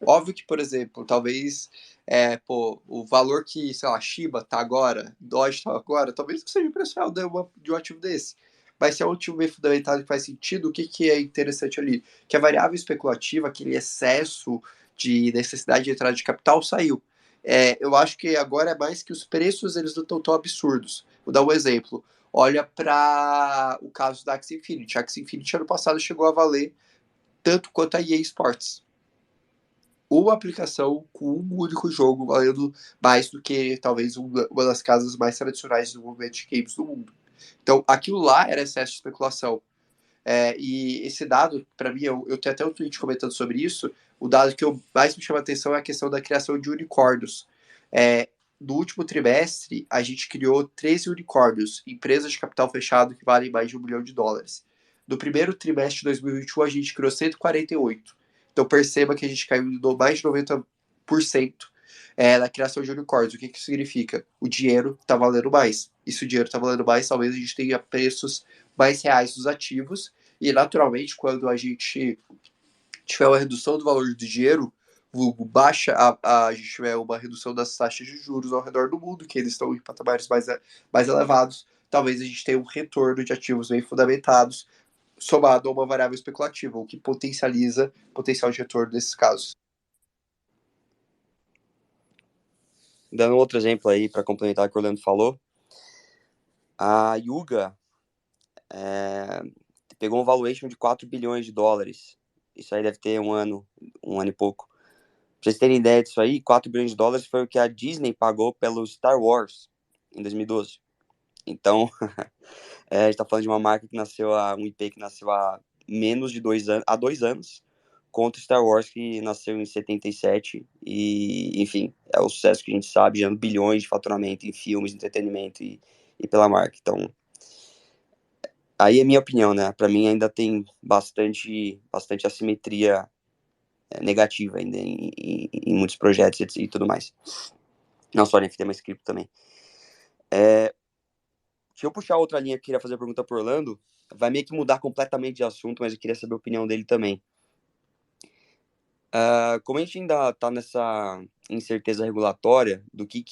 Óbvio que, por exemplo, talvez o valor que, sei lá, Shiba tá agora, Doge tá agora, talvez não seja o preço real de um ativo desse. Mas se é um ativo bem fundamentado que faz sentido, o que é interessante ali? Que a variável especulativa, aquele excesso de necessidade de entrada de capital, saiu. Eu acho que agora é mais que os preços eles não estão tão absurdos. Vou dar um exemplo. Olha para o caso da Axie Infinity. A Axie Infinity ano passado chegou a valer tanto quanto a EA Sports. Uma aplicação com um único jogo valendo mais do que talvez uma das casas mais tradicionais de desenvolvimento de games do mundo. Então, aquilo lá era excesso de especulação. E esse dado, para mim, eu tenho até um tweet comentando sobre isso. O dado que mais me chama a atenção é a questão da criação de unicórnios. No último trimestre, a gente criou 13 unicórnios, empresas de capital fechado que valem mais de $1 bilhão. No primeiro trimestre de 2021, a gente criou 148. Então perceba que a gente caiu mais de 90% na criação de unicórnios. O que isso significa? O dinheiro está valendo mais. E se o dinheiro está valendo mais, talvez a gente tenha preços mais reais dos ativos. E naturalmente, quando a gente tiver uma redução do valor do dinheiro, a gente tiver uma redução das taxas de juros ao redor do mundo, que eles estão em patamares mais elevados, talvez a gente tenha um retorno de ativos bem fundamentados, somado a uma variável especulativa, o que potencializa o potencial de retorno nesses casos. Dando outro exemplo aí para complementar o que o Orlando falou, a Yuga pegou um valuation de $4 bilhões. Isso aí deve ter um ano e pouco. Pra vocês terem ideia disso aí, $4 bilhões foi o que a Disney pagou pelo Star Wars em 2012. Então, a gente tá falando de uma marca que nasceu, um IP que nasceu há menos de 2 anos, há 2 anos, contra Star Wars que nasceu em 77 e, enfim, é o sucesso que a gente sabe, gerando bilhões de faturamento em filmes, entretenimento e e pela marca. Então, aí é minha opinião, né? Para mim ainda tem bastante assimetria negativa ainda em muitos projetos e tudo mais. Não só NFT, mas cripto também. Deixa eu puxar outra linha que eu queria fazer a pergunta pro Orlando. Vai meio que mudar completamente de assunto, mas eu queria saber a opinião dele também. Como a gente ainda está nessa incerteza regulatória do que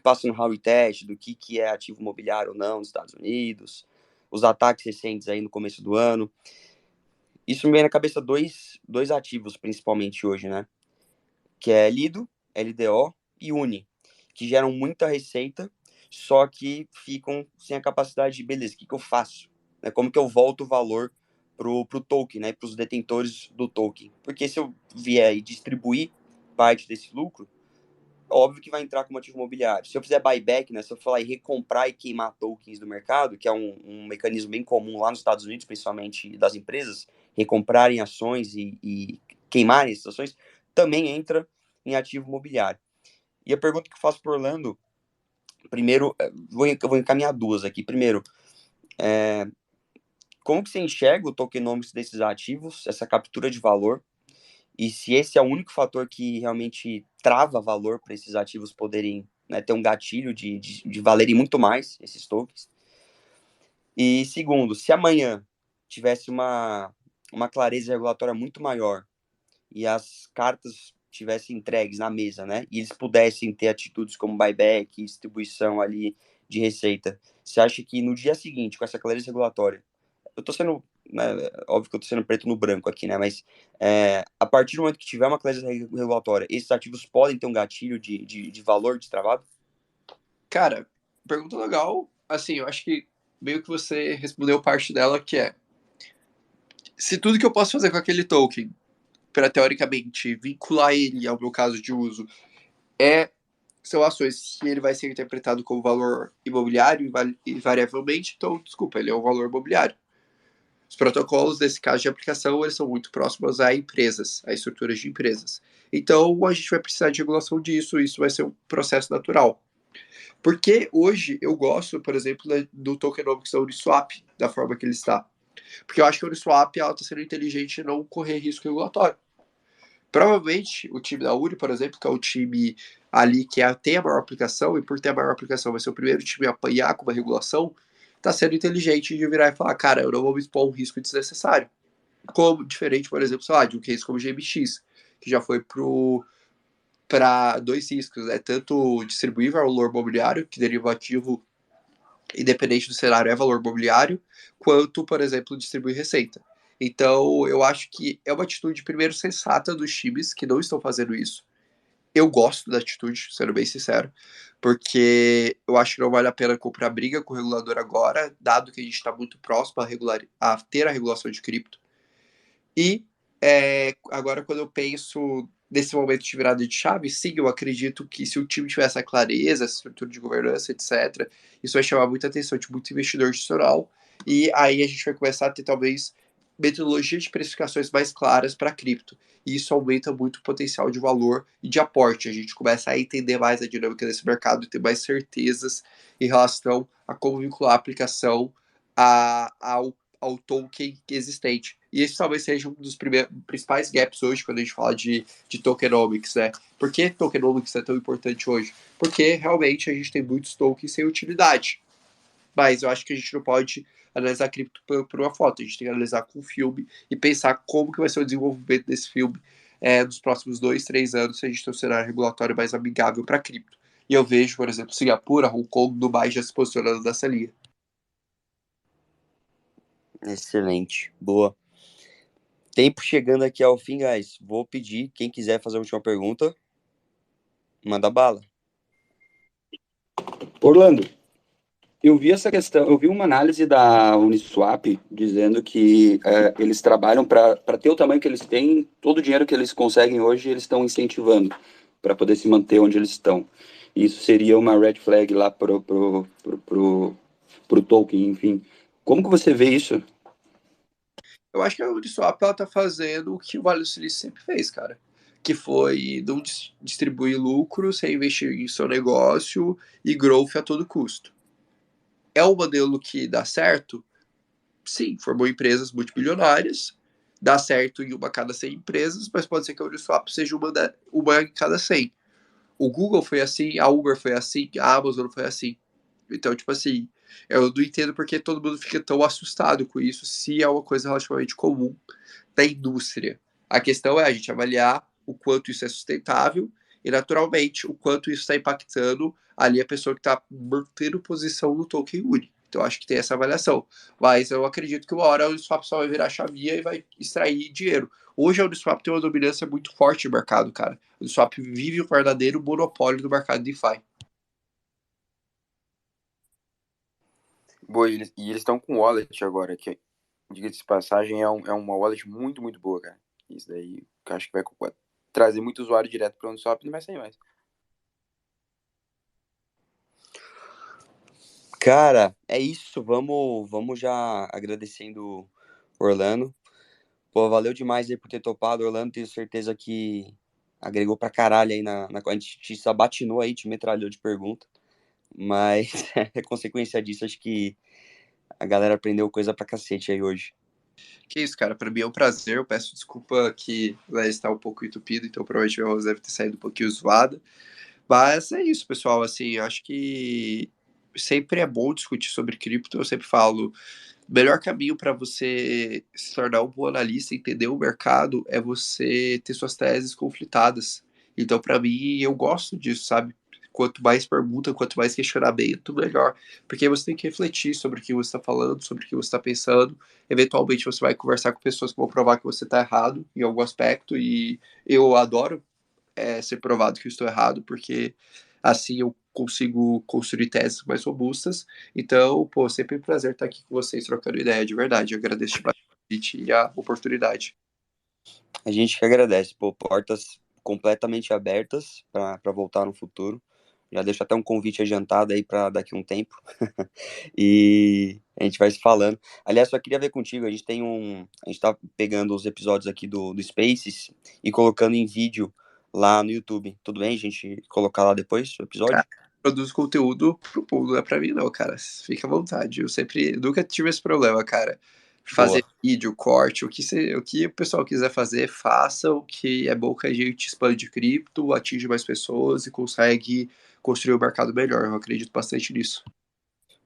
passa no Howey Test, do que é ativo imobiliário ou não nos Estados Unidos, os ataques recentes aí no começo do ano, isso me vem na cabeça dois ativos principalmente hoje, né? Que é Lido, LDO e Uni, que geram muita receita, só que ficam sem a capacidade de, beleza, o que eu faço? Né? Como que eu volto o valor pro token, né? Para os detentores do token? Porque se eu vier e distribuir parte desse lucro, óbvio que vai entrar como ativo imobiliário. Se eu fizer buyback, né? Se eu falar e recomprar e queimar tokens do mercado, que é um mecanismo bem comum lá nos Estados Unidos, principalmente das empresas, recomprarem ações e queimarem essas ações, também entra em ativo imobiliário. E a pergunta que eu faço para Orlando, primeiro, eu vou encaminhar duas aqui. Primeiro, como que você enxerga o tokenomics desses ativos, essa captura de valor, e se esse é o único fator que realmente trava valor para esses ativos poderem, né, ter um gatilho de valerem muito mais esses tokens. E segundo, se amanhã tivesse uma clareza regulatória muito maior e as cartas tivessem entregues na mesa, né, e eles pudessem ter atitudes como buyback, distribuição ali de receita, você acha que no dia seguinte, com essa clareza regulatória, eu tô sendo, né, óbvio que eu tô sendo preto no branco aqui, né, mas a partir do momento que tiver uma clareza regulatória, esses ativos podem ter um gatilho de valor destravado? Cara, pergunta legal. Assim, eu acho que meio que você respondeu parte dela, que é: se tudo que eu posso fazer com aquele token para teoricamente vincular ele ao meu caso de uso são ações que ele vai ser interpretado como valor imobiliário invariavelmente, então, desculpa, ele é um valor imobiliário. Os protocolos, nesse caso de aplicação, eles são muito próximos a empresas, a estruturas de empresas. Então, a gente vai precisar de regulação disso, isso vai ser um processo natural. Porque hoje eu gosto, por exemplo, do tokenomics da Uniswap, da forma que ele está. Porque eu acho que a Uniswap está sendo inteligente em não correr risco regulatório. Provavelmente o time da Uni, por exemplo, que é o time ali que tem a maior aplicação, e por ter a maior aplicação vai ser o primeiro time a apanhar com uma regulação, está sendo inteligente de virar e falar: cara, eu não vou me expor a um risco desnecessário. Como diferente, por exemplo, sei lá, de um case como o GMX, que já foi para dois riscos, né? Tanto distribuir valor imobiliário, que derivativo, independente do cenário, é valor imobiliário, quanto, por exemplo, distribuir receita. Então, eu acho que é uma atitude, primeiro, sensata dos times que não estão fazendo isso. Eu gosto da atitude, sendo bem sincero, porque eu acho que não vale a pena comprar briga com o regulador agora, dado que a gente está muito próximo a ter a regulação de cripto. E agora, quando eu penso nesse momento de virada de chave, sim, eu acredito que se o time tiver essa clareza, essa estrutura de governança, etc., isso vai chamar muita atenção de muito investidor institucional, e aí a gente vai começar a ter, talvez, metodologias de precificações mais claras para cripto. E isso aumenta muito o potencial de valor e de aporte. A gente começa a entender mais a dinâmica desse mercado e ter mais certezas em relação a como vincular a aplicação ao token existente. E esse talvez seja um dos principais gaps hoje quando a gente fala de tokenomics, né? Por que tokenomics é tão importante hoje? Porque realmente a gente tem muitos tokens sem utilidade. Mas eu acho que a gente não pode analisar cripto por uma foto, a gente tem que analisar com o filme e pensar como que vai ser o desenvolvimento desse filme nos próximos 2, 3 anos, se a gente tem um cenário regulatório mais amigável para cripto. E eu vejo, por exemplo, Singapura, Hong Kong, Dubai já se posicionando nessa linha. Excelente, boa. Tempo chegando aqui ao fim, guys. Vou pedir, quem quiser fazer a última pergunta, manda bala. Orlando, eu vi essa questão, eu vi uma análise da Uniswap dizendo que eles trabalham para ter o tamanho que eles têm, todo o dinheiro que eles conseguem hoje, eles estão incentivando para poder se manter onde eles estão. Isso seria uma red flag lá pro token, enfim. Como que você vê isso? Eu acho que a Uniswap ela tá fazendo o que o Vale do Silício sempre fez, cara. Que foi não distribuir lucros, reinvestir em seu negócio e growth a todo custo. É um modelo que dá certo? Sim, formou empresas multimilionárias, dá certo em uma a cada 100 empresas, mas pode ser que a Uniswap seja uma em cada 100. O Google foi assim, a Uber foi assim, a Amazon foi assim. Então, tipo assim, eu não entendo porque todo mundo fica tão assustado com isso, se é uma coisa relativamente comum da indústria. A questão é a gente avaliar o quanto isso é sustentável e, naturalmente, o quanto isso está impactando ali a pessoa que está mantendo posição no token UNI. Então, acho que tem essa avaliação. Mas eu acredito que uma hora a Uniswap só vai virar chavinha e vai extrair dinheiro. Hoje a Uniswap tem uma dominância muito forte no mercado, cara. A Uniswap vive um verdadeiro monopólio do mercado DeFi. Boa, e eles estão com wallet agora, que, diga-se de passagem, é uma wallet muito, muito boa, cara. Isso daí, eu acho que vai trazer muito usuário direto para o Uniswap e não vai sair mais. Cara, é isso. Vamos já agradecendo Orlando. Pô, valeu demais aí por ter topado, Orlando. Tenho certeza que agregou pra caralho aí a gente te sabatinou aí, te metralhou de pergunta. Mas é consequência disso, acho que a galera aprendeu coisa pra cacete aí hoje. Que isso, cara, para mim é um prazer. Eu peço desculpa que ela está um pouco entupido, então provavelmente minha voz deve ter saído um pouquinho zoada. Mas é isso, pessoal. Assim, eu acho que sempre é bom discutir sobre cripto. Eu sempre falo, o melhor caminho para você se tornar um bom analista, entender o mercado, é você ter suas teses conflitadas. Então, para mim, eu gosto disso, sabe? Quanto mais pergunta, quanto mais questionamento, melhor. Porque aí você tem que refletir sobre o que você está falando, sobre o que você está pensando. Eventualmente, você vai conversar com pessoas que vão provar que você está errado em algum aspecto. E eu adoro ser provado que eu estou errado, porque assim eu consigo construir teses mais robustas. Então, pô, sempre um prazer estar aqui com vocês trocando ideia de verdade. Eu agradeço bastante e a oportunidade. A gente que agradece, pô, portas completamente abertas para voltar no futuro. Já deixo até um convite adiantado aí para daqui a um tempo. E a gente vai se falando. Aliás, só queria ver contigo, a gente tá pegando os episódios aqui do Spaces e colocando em vídeo lá no YouTube. Tudo bem a gente colocar lá depois o episódio? Cara, produzo conteúdo pro mundo, não é pra mim não, cara. Fica à vontade. Eu sempre, nunca tive esse problema, cara. Fazer Boa. vídeo, corte, o que o pessoal quiser fazer, faça. O que é bom que a gente expande cripto, atinge mais pessoas e consegue construir um mercado melhor. Eu acredito bastante nisso.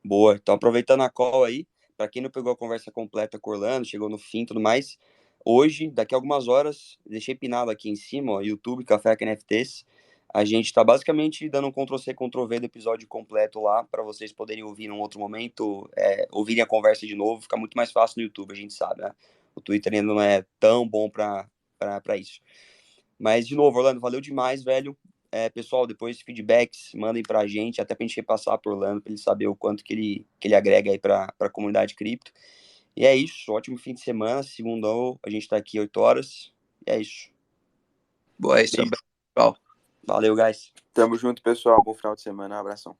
Boa. Então, aproveitando a call aí, para quem não pegou a conversa completa com o Orlando, chegou no fim e tudo mais, hoje, daqui a algumas horas, deixei pinado aqui em cima, ó, YouTube, Café com NFTs. A gente está basicamente dando um Ctrl+C, Ctrl+V do episódio completo lá, para vocês poderem ouvir num outro momento, ouvirem a conversa de novo, fica muito mais fácil no YouTube, a gente sabe, né? O Twitter ainda não é tão bom para isso. Mas, de novo, Orlando, valeu demais, velho. Pessoal, depois feedbacks, mandem pra gente, até pra gente repassar pro Orlando, pra ele saber o quanto que ele agrega aí pra comunidade cripto. E é isso, ótimo fim de semana. Segundou, a gente tá aqui 8 horas. E é isso. Boa, é isso, pessoal. Valeu, guys. Tamo junto, pessoal. Bom final de semana. Um abração.